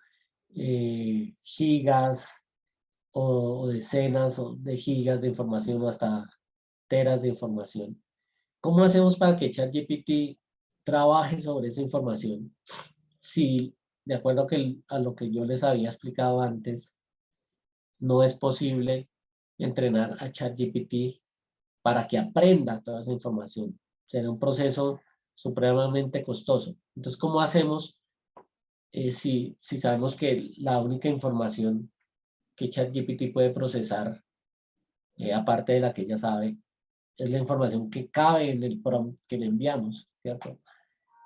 gigas o decenas de gigas de información o hasta teras de información. ¿Cómo hacemos para que ChatGPT trabaje sobre esa información? Si, de acuerdo a lo que yo les había explicado antes, no es posible entrenar a ChatGPT para que aprenda toda esa información. Será un proceso supremamente costoso. Entonces, ¿cómo hacemos si sabemos que la única información que ChatGPT puede procesar, aparte de la que ella sabe, es la información que cabe en el prompt que le enviamos, ¿cierto?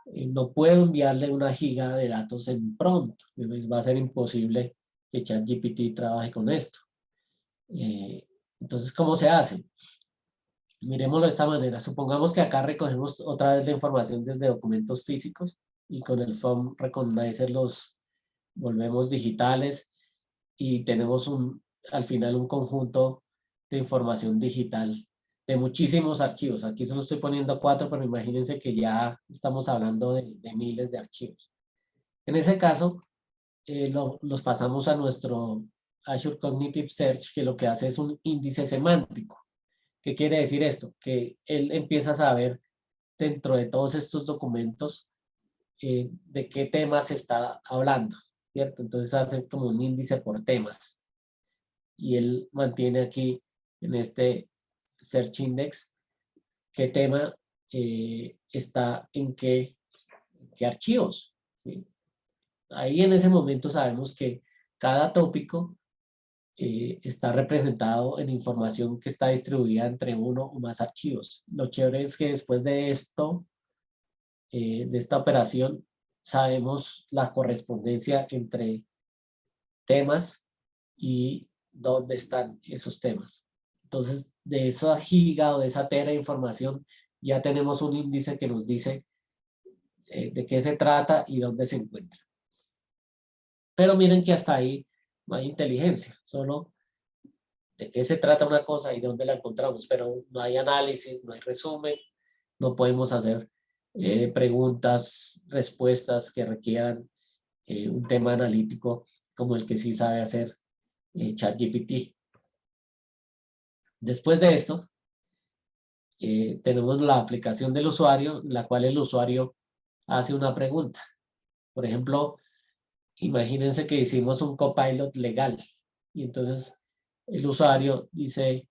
No puedo enviarle una giga de datos en prompt, entonces va a ser imposible que ChatGPT trabaje con esto. Entonces, ¿cómo se hace? Miremoslo de esta manera. Supongamos que acá recogemos otra vez la información desde documentos físicos y con el Form Recognizer los volvemos digitales y tenemos al final un conjunto de información digital de muchísimos archivos. Aquí solo estoy poniendo 4, pero imagínense que ya estamos hablando de miles de archivos. En ese caso, los pasamos a nuestro Azure Cognitive Search, que lo que hace es un índice semántico. ¿Qué quiere decir esto? Que él empieza a saber dentro de todos estos documentos de qué temas se está hablando, ¿cierto? Entonces hace como un índice por temas y él mantiene aquí en este Search Index qué tema está en qué archivos, ¿sí? Ahí en ese momento sabemos que cada tópico está representado en información que está distribuida entre uno o más archivos. Lo chévere es que después de esto, de esta operación, sabemos la correspondencia entre temas y dónde están esos temas. Entonces, de esa giga o de esa tera de información, ya tenemos un índice que nos dice de qué se trata y dónde se encuentra. Pero miren que hasta ahí no hay inteligencia, solo de qué se trata una cosa y dónde la encontramos, pero no hay análisis, no hay resumen, no podemos hacer preguntas, respuestas que requieran un tema analítico como el que sí sabe hacer ChatGPT. Después de esto, tenemos la aplicación del usuario, en la cual el usuario hace una pregunta. Por ejemplo, imagínense que hicimos un copilot legal y entonces el usuario dice,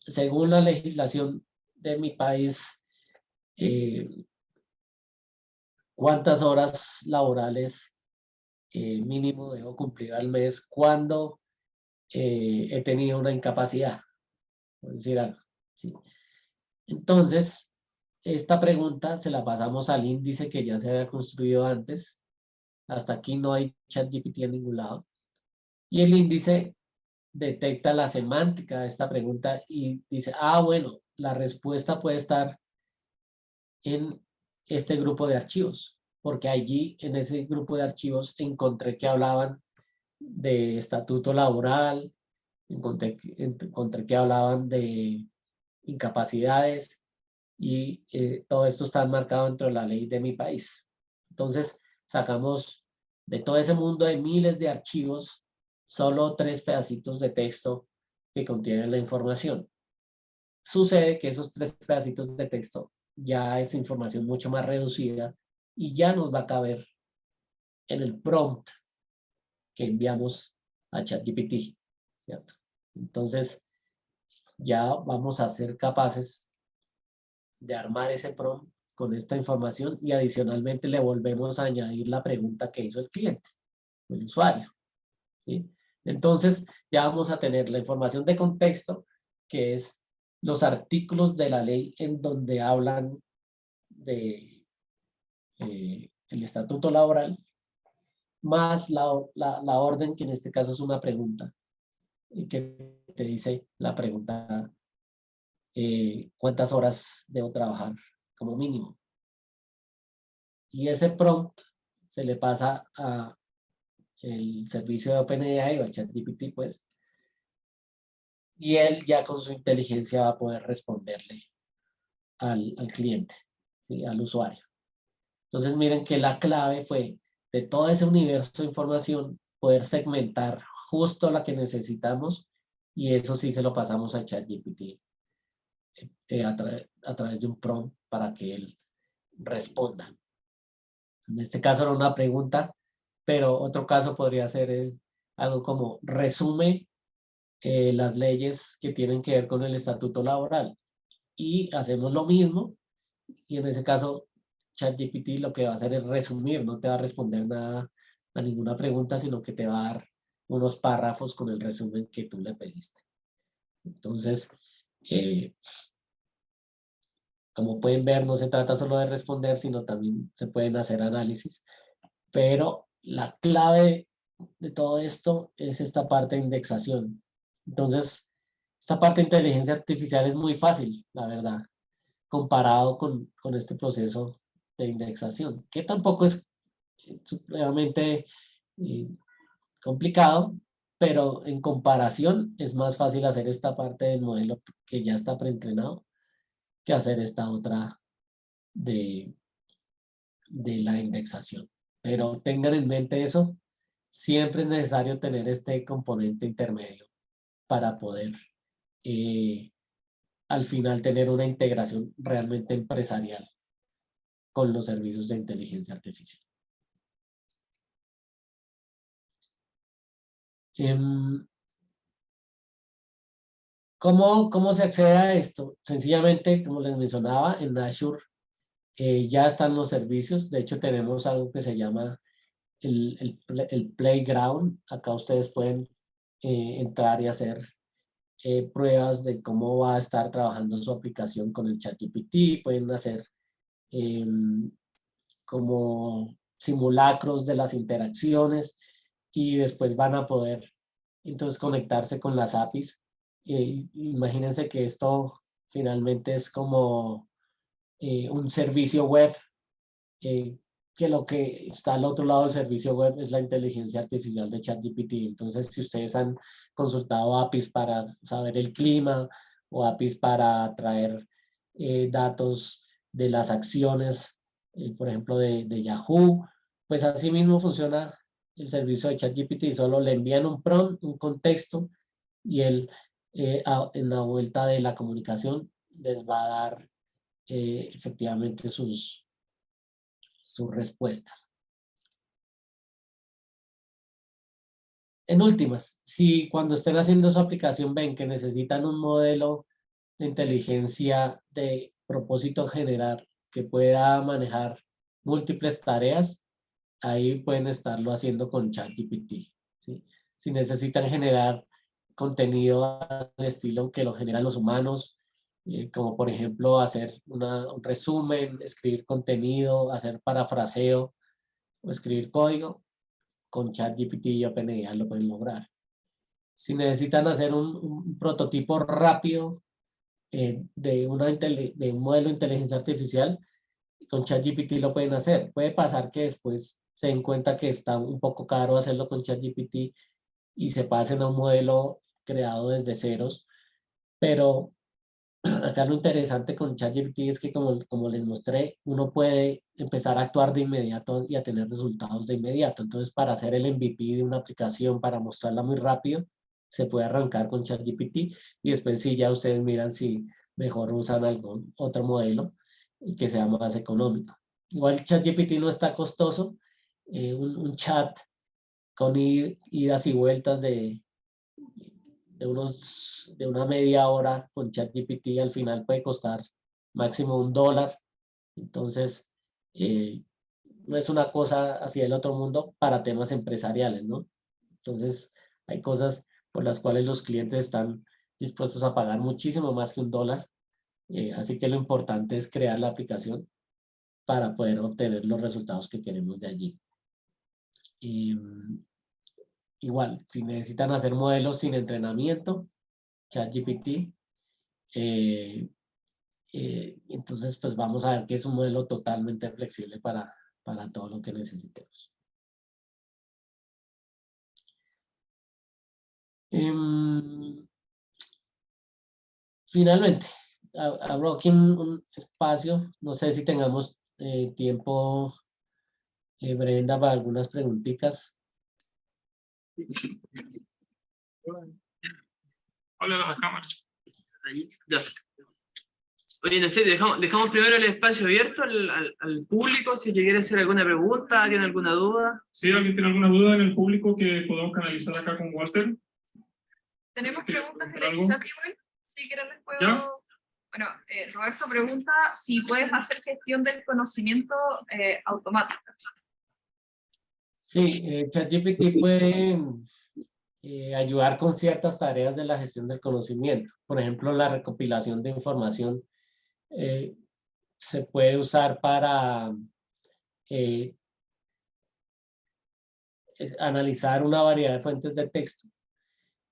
según la legislación de mi país, ¿cuántas horas laborales mínimo debo cumplir al mes cuando he tenido una incapacidad? Por decir algo, ¿sí? Entonces, esta pregunta se la pasamos al índice que ya se había construido antes. Hasta aquí no hay ChatGPT en ningún lado. Y el índice detecta la semántica de esta pregunta y dice, bueno, la respuesta puede estar en este grupo de archivos, porque allí en ese grupo de archivos encontré que hablaban de estatuto laboral, encontré que hablaban de incapacidades y todo esto está marcado dentro de la ley de mi país. Entonces sacamos de todo ese mundo de miles de archivos solo 3 pedacitos de texto que contienen la información. Sucede que esos 3 pedacitos de texto ya es información mucho más reducida y ya nos va a caber en el prompt que enviamos a ChatGPT, ¿cierto? Entonces, ya vamos a ser capaces de armar ese prompt con esta información y adicionalmente le volvemos a añadir la pregunta que hizo el cliente, el usuario, ¿sí? Entonces, ya vamos a tener la información de contexto, que es los artículos de la ley en donde hablan de el estatuto laboral, más la orden, que en este caso es una pregunta, y que te dice la pregunta, ¿cuántas horas debo trabajar como mínimo? Y ese prompt se le pasa a el servicio de OpenAI o a ChatGPT, pues, y él ya con su inteligencia va a poder responderle al cliente, ¿sí? Al usuario. Entonces miren que la clave fue de todo ese universo de información poder segmentar justo la que necesitamos y eso sí se lo pasamos a ChatGPT a través de un prompt para que él responda. En este caso era una pregunta, pero otro caso podría ser algo como resume las leyes que tienen que ver con el estatuto laboral y hacemos lo mismo y en ese caso ChatGPT lo que va a hacer es resumir, no te va a responder nada a ninguna pregunta, sino que te va a dar unos párrafos con el resumen que tú le pediste. Entonces, eh, como pueden ver, no se trata solo de responder, sino también se pueden hacer análisis, pero la clave de todo esto es esta parte de indexación. Entonces, esta parte de inteligencia artificial es muy fácil, la verdad, comparado con este proceso de indexación, que tampoco es supremamente eh, complicado, pero en comparación es más fácil hacer esta parte del modelo que ya está preentrenado que hacer esta otra de, de la indexación. Pero tengan en mente eso, siempre es necesario tener este componente intermedio para poder eh, al final tener una integración realmente empresarial con los servicios de inteligencia artificial. Em, ¿Cómo se accede a esto? Sencillamente, como les mencionaba, en Azure ya están los servicios. De hecho, tenemos algo que se llama el Playground. Acá ustedes pueden entrar y hacer pruebas de cómo va a estar trabajando su aplicación con el ChatGPT. Pueden hacer em, como simulacros de las interacciones y después van a poder entonces conectarse con las APIs. Imagínense que esto finalmente es como un servicio web, eh, que lo que está al otro lado del servicio web es la inteligencia artificial de ChatGPT. Entonces, si ustedes han consultado APIs para saber el clima o APIs para traer datos de las acciones, por ejemplo, de Yahoo, pues así mismo funciona el servicio de ChatGPT. Solo le envían un prompt, un contexto, y él en la vuelta de la comunicación les va a dar efectivamente sus respuestas. En últimas, si cuando estén haciendo su aplicación ven que necesitan un modelo de inteligencia de propósito general que pueda manejar múltiples tareas, ahí pueden estarlo haciendo con ChatGPT, ¿sí? Si necesitan generar contenido al estilo que lo generan los humanos, como por ejemplo hacer un resumen, escribir contenido, hacer parafraseo o escribir código, con ChatGPT y OpenAI lo pueden lograr. Si necesitan hacer un prototipo rápido de un modelo de inteligencia artificial, con ChatGPT lo pueden hacer. Puede pasar que después se den cuenta que está un poco caro hacerlo con ChatGPT y se pasen a un modelo creado desde ceros, pero acá lo interesante con ChatGPT es que como les mostré, uno puede empezar a actuar de inmediato y a tener resultados de inmediato. Entonces, para hacer el MVP de una aplicación, para mostrarla muy rápido, se puede arrancar con ChatGPT y después sí ya ustedes miran si mejor usan algún otro modelo. y que sea más económico. Igual ChatGPT no está costoso. Un chat con idas y vueltas de una media hora con ChatGPT al final puede costar máximo $1. Entonces, no es una cosa así del otro mundo para temas empresariales, ¿no? Entonces, hay cosas por las cuales los clientes están dispuestos a pagar muchísimo más que $1. Así que lo importante es crear la aplicación para poder obtener los resultados que queremos de allí. Y, igual, si necesitan hacer modelos sin entrenamiento, ChatGPT, entonces pues vamos a ver que es un modelo totalmente flexible para todo lo que necesitemos. Finalmente, abro aquí un espacio, no sé si tengamos tiempo, Brenda, para algunas preguntitas. Hola, la cámara. Ahí, ya. Oye, no sé, dejamos primero el espacio abierto al público, si le quiere hacer alguna pregunta, tiene alguna duda. Si alguien tiene alguna duda en el público que podamos canalizar acá con Walter. Tenemos preguntas en el ¿Algo? chat igual, si quieren les puedo... ¿Ya? Bueno, Roberto pregunta si puedes hacer gestión del conocimiento automática. Sí, ChatGPT puede ayudar con ciertas tareas de la gestión del conocimiento. Por ejemplo, la recopilación de información se puede usar para analizar una variedad de fuentes de texto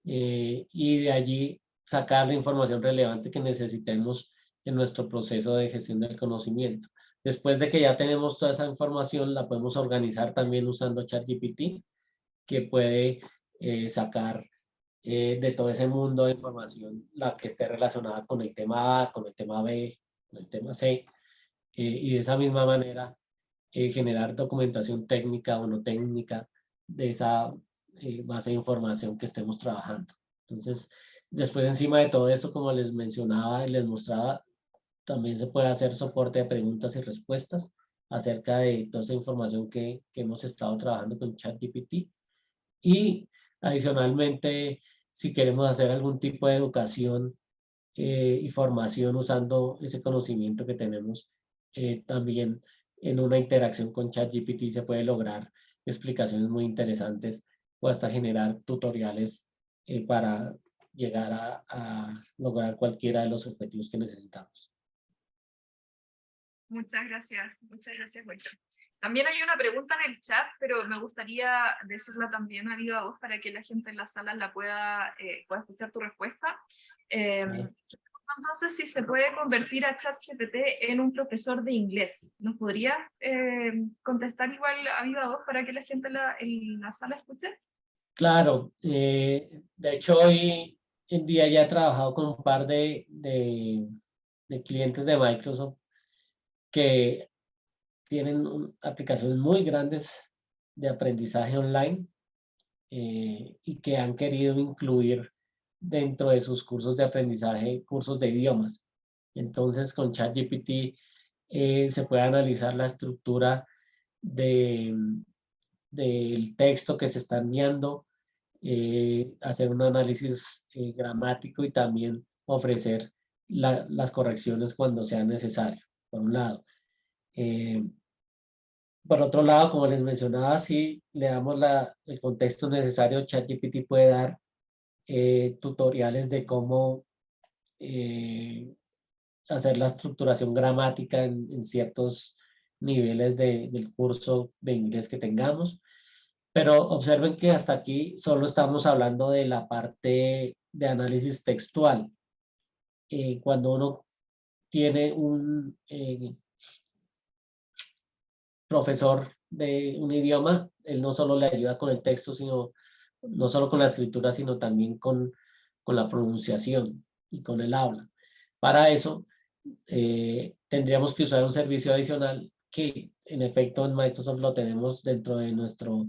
y de allí sacar la información relevante que necesitemos en nuestro proceso de gestión del conocimiento. Después de que ya tenemos toda esa información, la podemos organizar también usando ChatGPT, que puede sacar de todo ese mundo de información la que esté relacionada con el tema A, con el tema B, con el tema C, y de esa misma manera generar documentación técnica o no técnica de esa base de información que estemos trabajando. Entonces, después encima de todo esto, como les mencionaba y les mostraba, también se puede hacer soporte de preguntas y respuestas acerca de toda esa información que hemos estado trabajando con ChatGPT. Y adicionalmente, si queremos hacer algún tipo de educación y formación usando ese conocimiento que tenemos, también en una interacción con ChatGPT se puede lograr explicaciones muy interesantes o hasta generar tutoriales para llegar a lograr cualquiera de los objetivos que necesitamos. Muchas gracias, Héctor. También hay una pregunta en el chat, pero me gustaría decirla también a viva voz para que la gente en la sala la pueda escuchar tu respuesta. Entonces, si se puede convertir a ChatGPT en un profesor de inglés, ¿nos podría contestar igual a viva voz para que la gente en la sala escuche? Claro, de hecho hoy en día ya he trabajado con un par de clientes de Microsoft que tienen aplicaciones muy grandes de aprendizaje online y que han querido incluir dentro de sus cursos de aprendizaje cursos de idiomas. Entonces con ChatGPT se puede analizar la estructura del texto que se está enviando, hacer un análisis gramático y también ofrecer las correcciones cuando sea necesario, por un lado. Por otro lado, como les mencionaba, si le damos el contexto necesario, ChatGPT puede dar tutoriales de cómo hacer la estructuración gramática en ciertos niveles del curso de inglés que tengamos. Pero observen que hasta aquí solo estamos hablando de la parte de análisis textual. Cuando uno tiene un profesor de un idioma, él no solo le ayuda con el texto, sino no solo con la escritura, sino también con la pronunciación y con el habla. Para eso, tendríamos que usar un servicio adicional que en efecto en Microsoft lo tenemos dentro de nuestro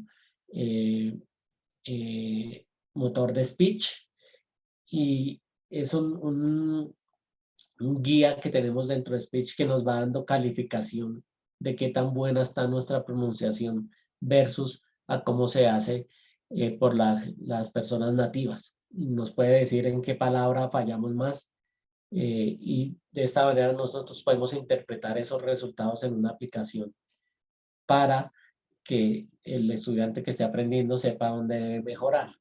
motor de speech, y es un un guía que tenemos dentro de Speech que nos va dando calificación de qué tan buena está nuestra pronunciación versus a cómo se hace por las personas nativas. Nos puede decir en qué palabra fallamos más y de esta manera nosotros podemos interpretar esos resultados en una aplicación para que el estudiante que esté aprendiendo sepa dónde debe mejorar.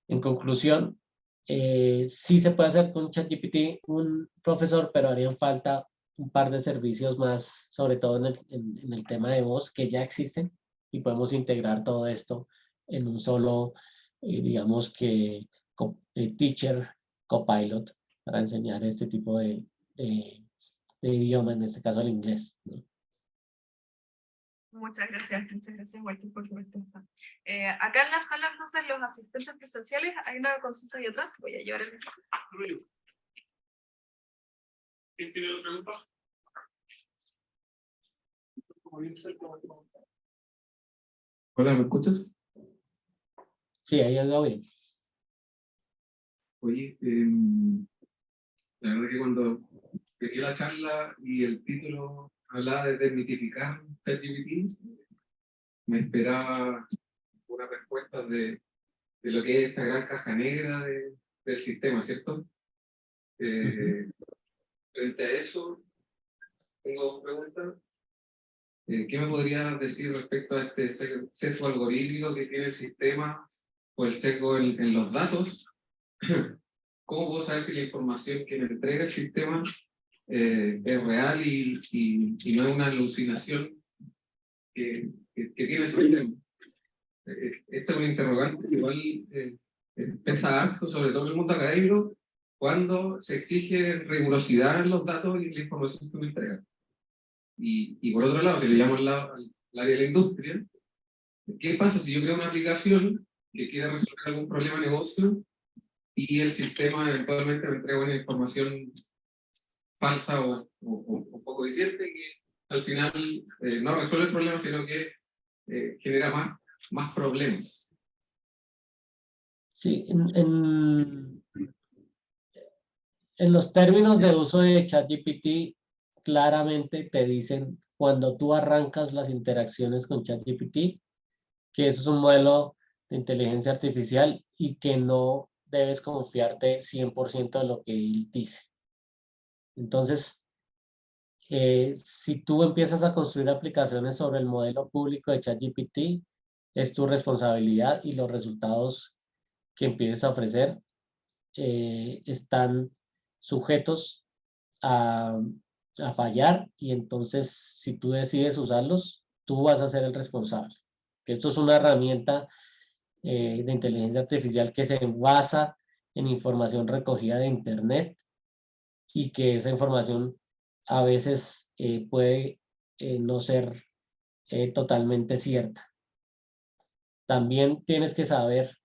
En conclusión, sí se puede hacer con ChatGPT un profesor, pero harían falta un par de servicios más, sobre todo en el tema de voz, que ya existen, y podemos integrar todo esto en un solo, digamos que, teacher, copilot, para enseñar este tipo de idioma, en este caso el inglés, ¿no? Muchas gracias, Walter, por tu respuesta. Acá en la sala, entonces, los asistentes presenciales, hay una consulta ahí atrás. Voy a llevar el micrófono. ¿Quién tiene otra pregunta? Hola, ¿me escuchas? Sí, ahí ando bien. Oye, la verdad que cuando pegué la charla y el título hablaba de desmitificar ChatGPT, me esperaba una respuesta de lo que es esta gran caja negra del sistema, ¿cierto? Frente a eso, tengo dos preguntas. ¿Qué me podrías decir respecto a este sesgo algorítmico que tiene el sistema o el sesgo en los datos? ¿Cómo puedo saber si la información que me entrega el sistema es real y no es una alucinación que tiene el sistema? Este es un interrogante que igual pesa harto, sobre todo en el mundo académico, cuando se exige rigurosidad en los datos y en la información que me entrega. Y por otro lado, si le llamo al área de la industria, ¿qué pasa si yo creo una aplicación que quiera resolver algún problema de negocio y el sistema eventualmente me entrega una información falsa o poco diciente que al final no resuelve el problema, sino que genera más problemas? Sí, en los términos de uso de ChatGPT, claramente te dicen cuando tú arrancas las interacciones con ChatGPT, que eso es un modelo de inteligencia artificial y que no debes confiarte 100% de lo que él dice. Entonces, si tú empiezas a construir aplicaciones sobre el modelo público de ChatGPT, es tu responsabilidad y los resultados que empieces a ofrecer están sujetos a fallar, y entonces si tú decides usarlos, tú vas a ser el responsable. Esto es una herramienta de inteligencia artificial que se basa en información recogida de Internet y que esa información a veces puede no ser totalmente cierta. También tienes que saber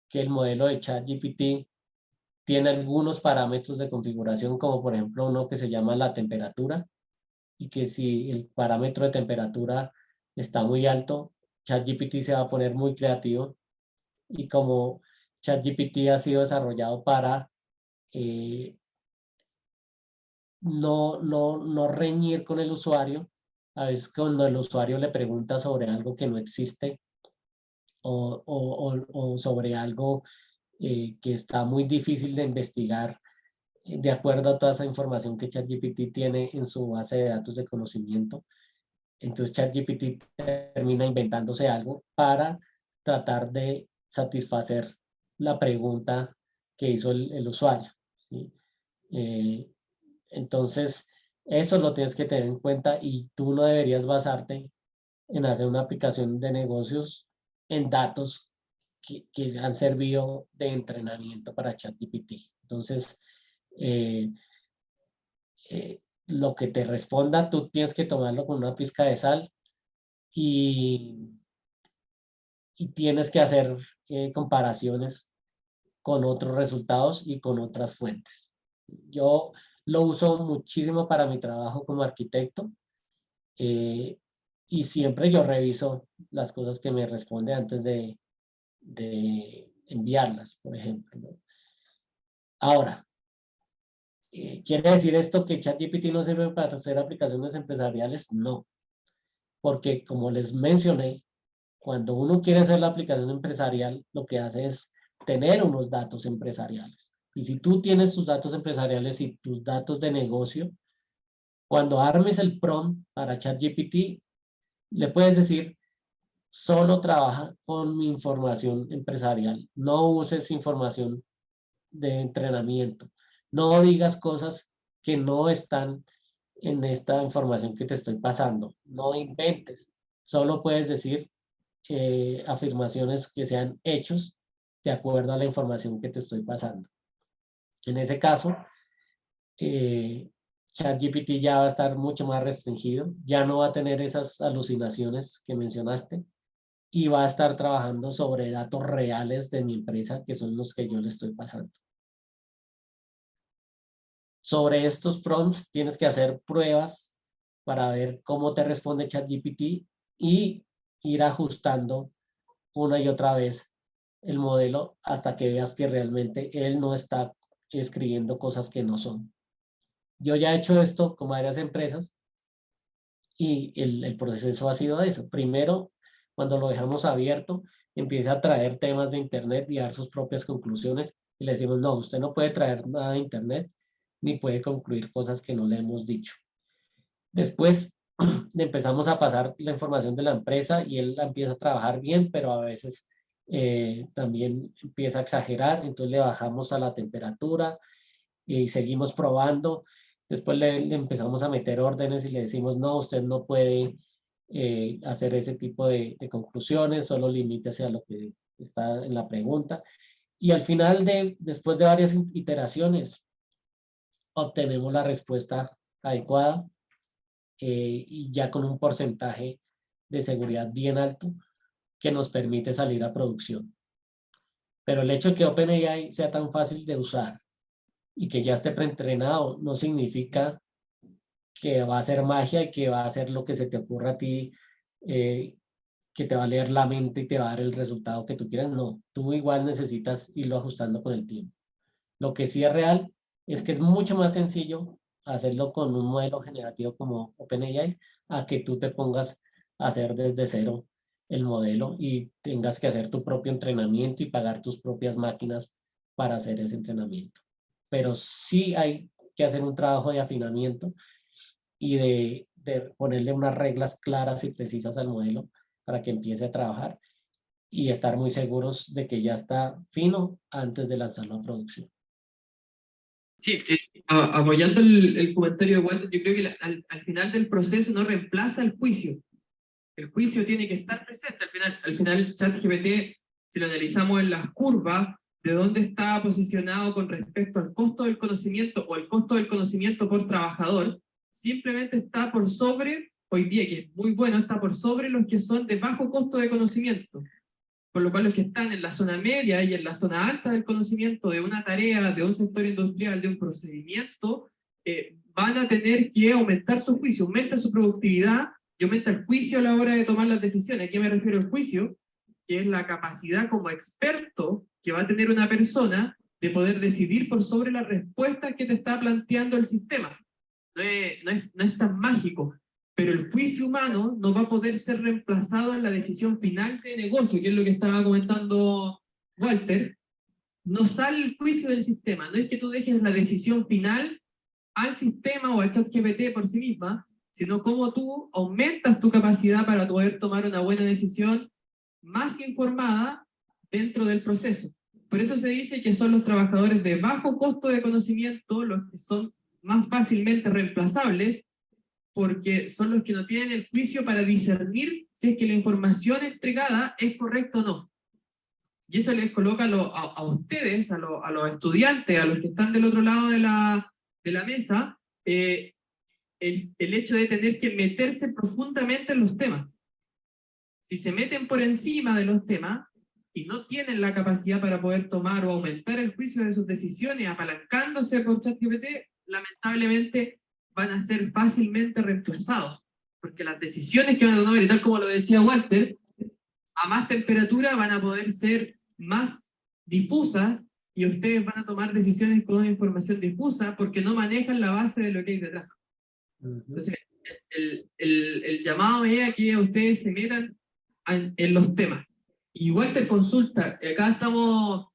que el modelo de ChatGPT tiene algunos parámetros de configuración, como por ejemplo uno que se llama la temperatura, y que si el parámetro de temperatura está muy alto, ChatGPT se va a poner muy creativo, y como ChatGPT ha sido desarrollado para no reñir con el usuario, a veces cuando el usuario le pregunta sobre algo que no existe o sobre algo que está muy difícil de investigar, de acuerdo a toda esa información que ChatGPT tiene en su base de datos de conocimiento. Entonces ChatGPT termina inventándose algo para tratar de satisfacer la pregunta que hizo el usuario, ¿sí? Entonces, eso lo tienes que tener en cuenta, y tú no deberías basarte en hacer una aplicación de negocios en datos que han servido de entrenamiento para ChatGPT. Entonces, lo que te responda, tú tienes que tomarlo con una pizca de sal y tienes que hacer comparaciones con otros resultados y con otras fuentes. Yo lo uso muchísimo para mi trabajo como arquitecto, y siempre yo reviso las cosas que me responde antes de enviarlas, por ejemplo, ¿no? Ahora, ¿Quiere decir esto que ChatGPT no sirve para hacer aplicaciones empresariales? No, porque como les mencioné, cuando uno quiere hacer la aplicación empresarial, lo que hace es tener unos datos empresariales. Y si tú tienes tus datos empresariales y tus datos de negocio, cuando armes el prompt para ChatGPT, le puedes decir, solo trabaja con mi información empresarial. No uses información de entrenamiento. No digas cosas que no están en esta información que te estoy pasando. No inventes. Solo puedes decir afirmaciones que sean hechos de acuerdo a la información que te estoy pasando. En ese caso, ChatGPT ya va a estar mucho más restringido, ya no va a tener esas alucinaciones que mencionaste y va a estar trabajando sobre datos reales de mi empresa, que son los que yo le estoy pasando. Sobre estos prompts tienes que hacer pruebas para ver cómo te responde ChatGPT y ir ajustando una y otra vez el modelo hasta que veas que realmente él no está escribiendo cosas que no son. Yo ya he hecho esto con varias empresas y el proceso ha sido eso. Primero, cuando lo dejamos abierto, empieza a traer temas de internet y a dar sus propias conclusiones y le decimos, no, usted no puede traer nada de internet ni puede concluir cosas que no le hemos dicho. Después le empezamos a pasar la información de la empresa y él la empieza a trabajar bien, pero a veces también empieza a exagerar, entonces le bajamos a la temperatura y seguimos probando. Después le empezamos a meter órdenes y le decimos, no, usted no puede hacer ese tipo de conclusiones, solo limítese a lo que está en la pregunta. Y al final, después de varias iteraciones, obtenemos la respuesta adecuada y ya con un porcentaje de seguridad bien alto que nos permite salir a producción. Pero el hecho de que OpenAI sea tan fácil de usar y que ya esté preentrenado no significa que va a ser magia y que va a hacer lo que se te ocurra a ti, que te va a leer la mente y te va a dar el resultado que tú quieras. No, tú igual necesitas irlo ajustando con el tiempo. Lo que sí es real es que es mucho más sencillo hacerlo con un modelo generativo como OpenAI a que tú te pongas a hacer desde cero el modelo y tengas que hacer tu propio entrenamiento y pagar tus propias máquinas para hacer ese entrenamiento. Pero sí hay que hacer un trabajo de afinamiento y de ponerle unas reglas claras y precisas al modelo para que empiece a trabajar y estar muy seguros de que ya está fino antes de lanzarlo a producción. Sí, apoyando el comentario de Walter, yo creo que al final del proceso no reemplaza el juicio. El juicio tiene que estar presente. Al final ChatGPT, si lo analizamos en las curvas, de dónde está posicionado con respecto al costo del conocimiento o el costo del conocimiento por trabajador, simplemente está por sobre, hoy día, que es muy bueno, está por sobre los que son de bajo costo de conocimiento. Por lo cual los que están en la zona media y en la zona alta del conocimiento de una tarea, de un sector industrial, de un procedimiento, van a tener que aumentar su juicio, aumenta su productividad y aumenta el juicio a la hora de tomar las decisiones. ¿A qué me refiero al juicio? Que es la capacidad como experto que va a tener una persona de poder decidir por sobre las respuestas que te está planteando el sistema. No es tan mágico. Pero el juicio humano no va a poder ser reemplazado en la decisión final de negocio, que es lo que estaba comentando Walter. No sale el juicio del sistema, no es que tú dejes la decisión final al sistema o al ChatGPT por sí misma, sino cómo tú aumentas tu capacidad para poder tomar una buena decisión más informada dentro del proceso. Por eso se dice que son los trabajadores de bajo costo de conocimiento los que son más fácilmente reemplazables, porque son los que no tienen el juicio para discernir si es que la información entregada es correcta o no. Y eso les coloca a ustedes, a los estudiantes, a los que están del otro lado de la mesa, el hecho de tener que meterse profundamente en los temas. Si se meten por encima de los temas y no tienen la capacidad para poder tomar o aumentar el juicio de sus decisiones apalancándose por ChatGPT, lamentablemente van a ser fácilmente reemplazados, porque las decisiones que van a tomar, y tal como lo decía Walter, a más temperatura van a poder ser más difusas y ustedes van a tomar decisiones con información difusa porque no manejan la base de lo que hay detrás. Entonces, el llamado es a que ustedes se metan en los temas. Igual te consulta, acá estamos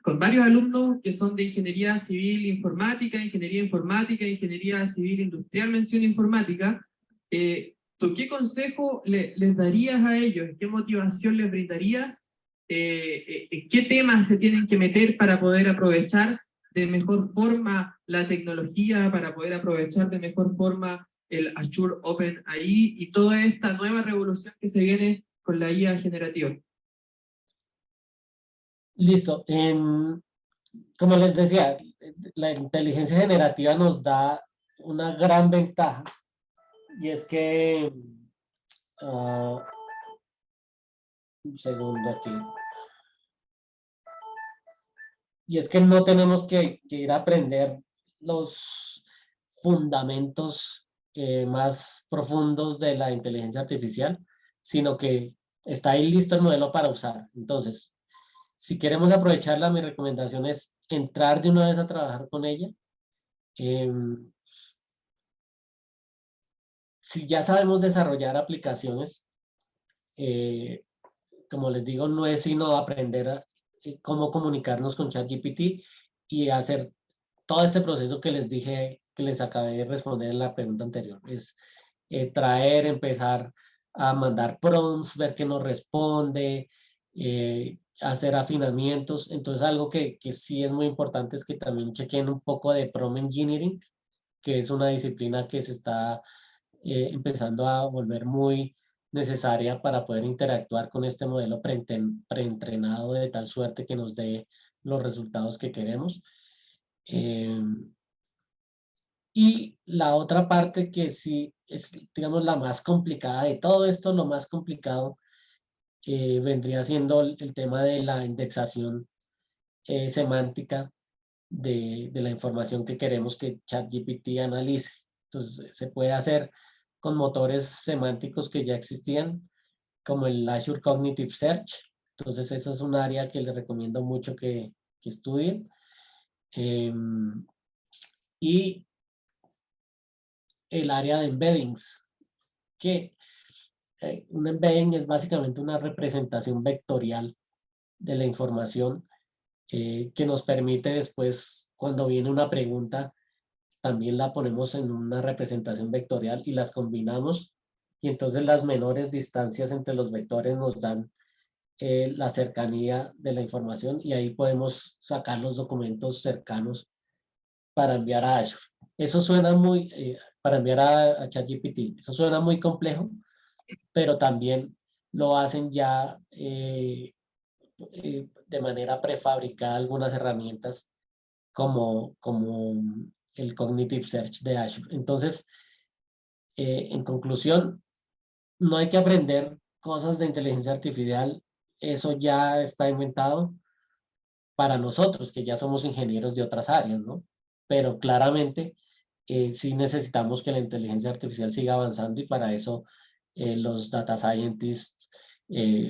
con varios alumnos que son de ingeniería civil informática, ingeniería civil industrial, mención informática. ¿Tú qué consejo les darías a ellos? ¿Qué motivación les brindarías? ¿Qué temas se tienen que meter para poder aprovechar de mejor forma la tecnología, para poder aprovechar de mejor forma el Azure OpenAI y toda esta nueva revolución que se viene con la IA generativa? Listo. Como les decía, la inteligencia generativa nos da una gran ventaja, y es que, un segundo aquí, y es que no tenemos que ir a aprender los fundamentos más profundos de la inteligencia artificial, sino que está ahí listo el modelo para usar. Entonces, si queremos aprovecharla, mi recomendación es entrar de una vez a trabajar con ella. Si ya sabemos desarrollar aplicaciones, como les digo, no es sino aprender cómo comunicarnos con ChatGPT y hacer todo este proceso que les dije, que les acabé de responder en la pregunta anterior. Es empezar a mandar prompts, ver qué nos responde, hacer afinamientos. Entonces, algo que sí es muy importante es que también chequen un poco de prompt engineering, que es una disciplina que se está empezando a volver muy necesaria para poder interactuar con este modelo preentrenado de tal suerte que nos dé los resultados que queremos. Y la otra parte que sí es, digamos, la más complicada de todo esto, lo más complicado vendría siendo el tema de la indexación semántica de la información que queremos que ChatGPT analice. Entonces, se puede hacer con motores semánticos que ya existían, como el Azure Cognitive Search. Entonces, eso es un área que les recomiendo mucho que estudien. Y el área de embeddings, que un embedding es básicamente una representación vectorial de la información que nos permite después, cuando viene una pregunta, también la ponemos en una representación vectorial y las combinamos, y entonces las menores distancias entre los vectores nos dan la cercanía de la información, y ahí podemos sacar los documentos cercanos para enviar a Azure. Eso suena muy, para enviar a ChatGPT, eso suena muy complejo, pero también lo hacen ya de manera prefabricada algunas herramientas como el Cognitive Search de Azure. Entonces, en conclusión, no hay que aprender cosas de inteligencia artificial, eso ya está inventado para nosotros, que ya somos ingenieros de otras áreas, ¿no? Pero claramente sí necesitamos que la inteligencia artificial siga avanzando, y para eso los data scientists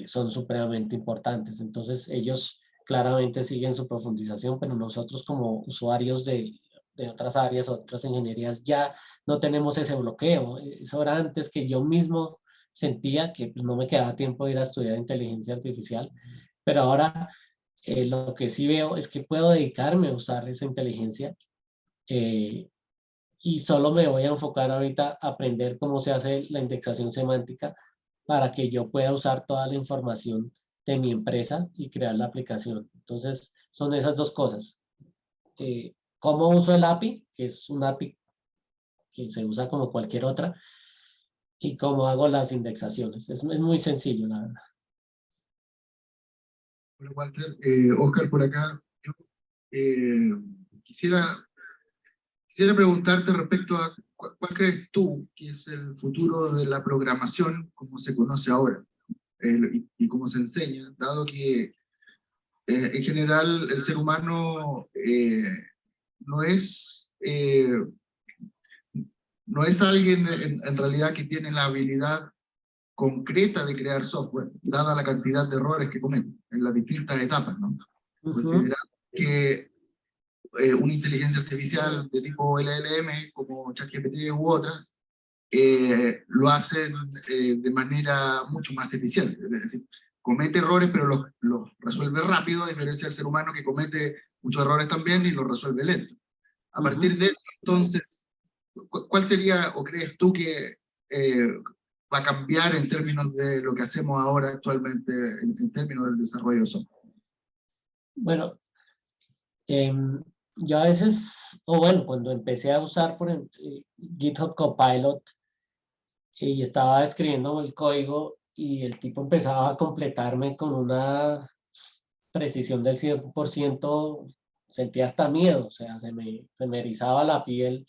son supremamente importantes. Entonces ellos claramente siguen su profundización, pero nosotros como usuarios de otras áreas, otras ingenierías, ya no tenemos ese bloqueo. Eso era antes, que yo mismo sentía que pues, no me quedaba tiempo de ir a estudiar inteligencia artificial, pero ahora lo que sí veo es que puedo dedicarme a usar esa inteligencia y solo me voy a enfocar ahorita a aprender cómo se hace la indexación semántica para que yo pueda usar toda la información de mi empresa y crear la aplicación. Entonces, son esas dos cosas. ¿Cómo uso el API? Que es un API que se usa como cualquier otra. Y cómo hago las indexaciones. Es muy sencillo, la verdad. Hola, Walter. Oscar por acá. Yo, quisiera preguntarte respecto a cuál crees tú que es el futuro de la programación como se conoce ahora y cómo se enseña, dado que en general el ser humano no es alguien en realidad que tiene la habilidad concreta de crear software, dada la cantidad de errores que comete en las distintas etapas, ¿no? considerando que una inteligencia artificial de tipo LLM, como ChatGPT u otras, lo hacen de manera mucho más eficiente. Es decir, comete errores, pero los resuelve rápido, a diferencia del ser humano que comete muchos errores también y los resuelve lento. A partir de eso, entonces, ¿cuál sería, o crees tú que va a cambiar en términos de lo que hacemos ahora actualmente, en términos del desarrollo de software? Bueno, yo a veces, o bueno, cuando empecé a usar por ejemplo, GitHub Copilot y estaba escribiendo el código y el tipo empezaba a completarme con una precisión del 100%, sentía hasta miedo, o sea, se me erizaba la piel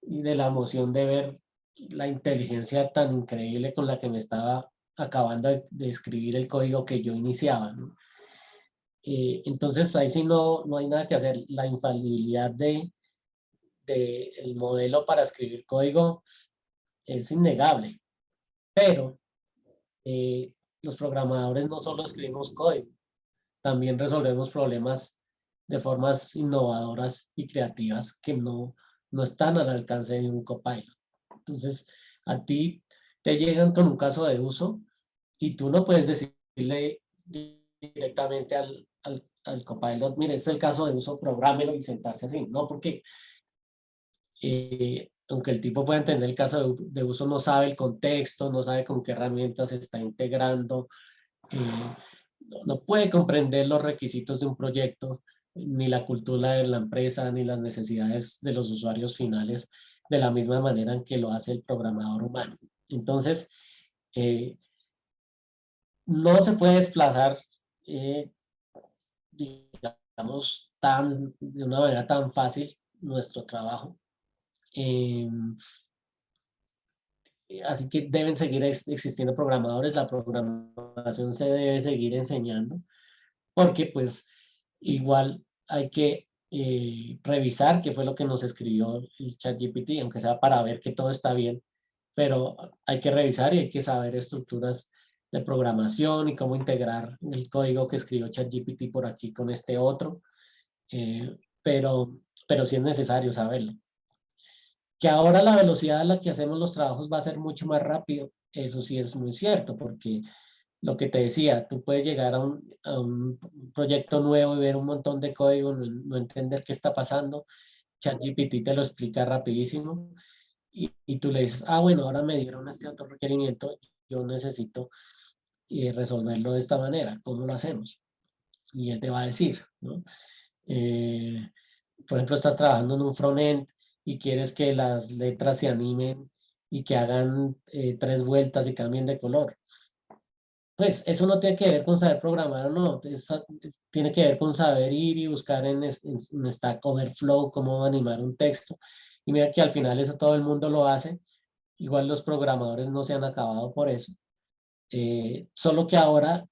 y de la emoción de ver la inteligencia tan increíble con la que me estaba acabando de escribir el código que yo iniciaba, ¿no? Entonces ahí sí no hay nada que hacer. La infalibilidad de el modelo para escribir código es innegable, pero los programadores no solo escribimos código, también resolvemos problemas de formas innovadoras y creativas que no están al alcance de un copilot. Entonces, a ti te llegan con un caso de uso y tú no puedes decirle directamente al copilot, mire, este es el caso de uso, prográmelo y sentarse así. No, porque aunque el tipo pueda entender el caso de uso, no sabe el contexto, no sabe con qué herramientas se está integrando, no puede comprender los requisitos de un proyecto, ni la cultura de la empresa, ni las necesidades de los usuarios finales, de la misma manera en que lo hace el programador humano. Entonces, no se puede desplazar, digamos, de una manera tan fácil nuestro trabajo. Así que deben seguir existiendo programadores, la programación se debe seguir enseñando, porque pues igual hay que revisar qué fue lo que nos escribió el ChatGPT, aunque sea para ver que todo está bien, pero hay que revisar y hay que saber estructuras de programación y cómo integrar el código que escribió ChatGPT por aquí con este otro, pero sí es necesario saberlo. Que ahora la velocidad a la que hacemos los trabajos va a ser mucho más rápido, eso sí es muy cierto, porque lo que te decía, tú puedes llegar a un proyecto nuevo y ver un montón de código, no entender qué está pasando, ChatGPT te lo explica rapidísimo y tú le dices, ah, bueno, ahora me dieron este otro requerimiento, yo necesito resolverlo de esta manera, ¿cómo lo hacemos? Y él te va a decir, ¿no? Por ejemplo, estás trabajando en un frontend y quieres que las letras se animen y que hagan 3 vueltas y cambien de color. Pues eso no tiene que ver con saber programar o no, tiene que ver con saber ir y buscar en Stack Overflow cómo animar un texto. Y mira que al final eso todo el mundo lo hace, igual los programadores no se han acabado por eso. Solo que ahora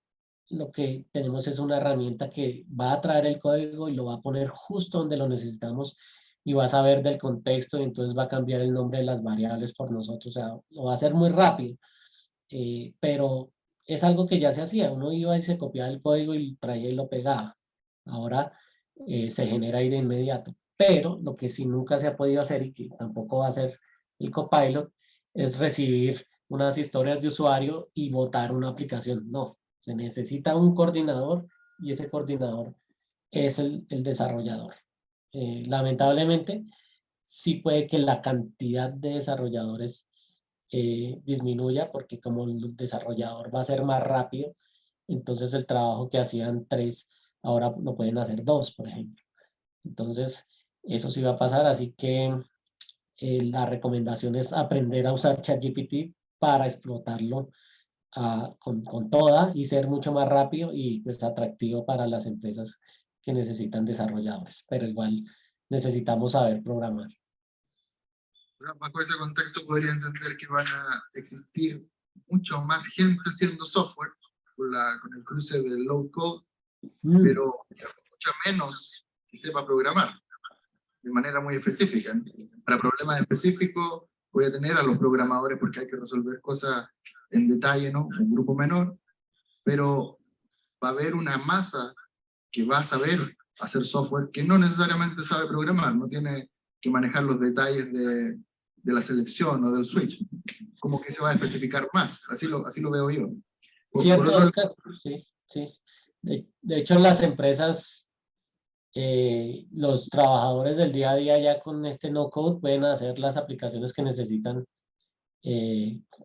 lo que tenemos es una herramienta que va a traer el código y lo va a poner justo donde lo necesitamos y va a saber del contexto y entonces va a cambiar el nombre de las variables por nosotros. O sea, lo va a hacer muy rápido, pero es algo que ya se hacía. Uno iba y se copiaba el código y traía y lo pegaba. Ahora se genera ahí de inmediato. Pero lo que sí nunca se ha podido hacer y que tampoco va a hacer el Copilot es recibir unas historias de usuario y botar una aplicación. No, se necesita un coordinador y ese coordinador es el desarrollador. Lamentablemente, sí puede que la cantidad de desarrolladores disminuya porque como el desarrollador va a ser más rápido, entonces el trabajo que hacían 3 ahora lo pueden hacer 2, por ejemplo. Entonces, eso sí va a pasar, así que la recomendación es aprender a usar ChatGPT para explotarlo con toda y ser mucho más rápido y pues atractivo para las empresas que necesitan desarrolladores, pero igual necesitamos saber programar. Bajo ese contexto podría entender que van a existir mucho más gente haciendo software con el cruce del low code, pero mucha menos que sepa programar de manera muy específica, ¿no? Para problemas específicos voy a tener a los programadores porque hay que resolver cosas en detalle, ¿no? Un grupo menor, pero va a haber una masa que va a saber hacer software, que no necesariamente sabe programar, no tiene que manejar los detalles de la selección o del switch, como que se va a especificar más, así lo veo yo. Cierto, Por otro, Oscar, sí, sí. De hecho, en las empresas, los trabajadores del día a día ya con este no-code pueden hacer las aplicaciones que necesitan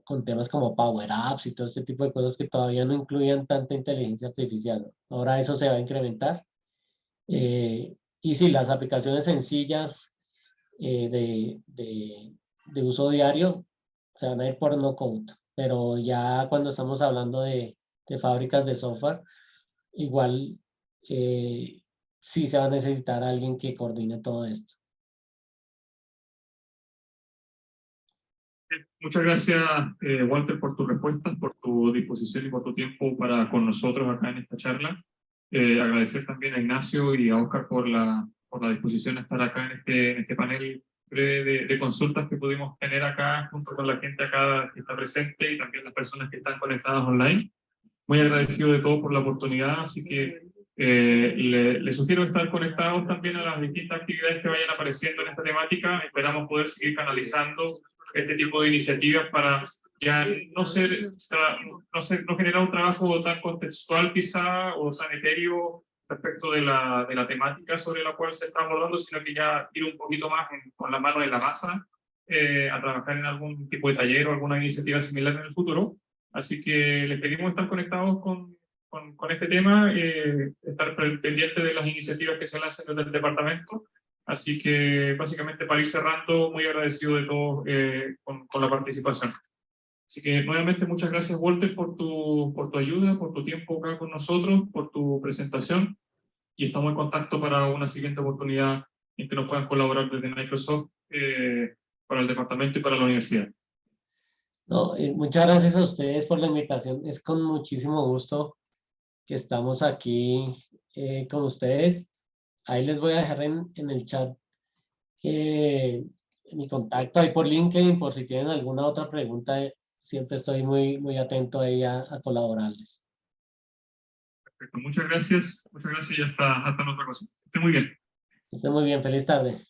con temas como Power Apps y todo este tipo de cosas que todavía no incluían tanta inteligencia artificial. Ahora eso se va a incrementar. Y sí, las aplicaciones sencillas de uso diario se van a ir por no-code. Pero ya cuando estamos hablando de fábricas de software, igual sí se va a necesitar alguien que coordine todo esto. Muchas gracias, Walter, por tus respuestas, por tu disposición y por tu tiempo para con nosotros acá en esta charla. Agradecer también a Ignacio y a Oscar por la disposición de estar acá en este panel breve de consultas que pudimos tener acá junto con la gente acá que está presente y también las personas que están conectadas online. Muy agradecido de todo por la oportunidad, así que le sugiero estar conectados también a las distintas actividades que vayan apareciendo en esta temática. Esperamos poder seguir canalizando este tipo de iniciativas para ya no generar un trabajo tan contextual quizá o tan etéreo respecto de la temática sobre la cual se está abordando, sino que ya ir un poquito más con la mano en la masa a trabajar en algún tipo de taller o alguna iniciativa similar en el futuro. Así que les pedimos estar conectados con este tema, estar pendientes de las iniciativas que se lancen desde el departamento. Así que básicamente para ir cerrando, muy agradecido de todos con la participación. Así que nuevamente muchas gracias, Walter, por tu ayuda, por tu tiempo acá con nosotros, por tu presentación, y estamos en contacto para una siguiente oportunidad en que nos puedan colaborar desde Microsoft para el departamento y para la universidad. No, muchas gracias a ustedes por la invitación. Es con muchísimo gusto que estamos aquí con ustedes. Ahí les voy a dejar en el chat mi contacto ahí por LinkedIn, por si tienen alguna otra pregunta. Siempre estoy muy atento ahí a colaborarles. Perfecto, muchas gracias y hasta en otra cosa. Esté muy bien. Que estén muy bien, feliz tarde.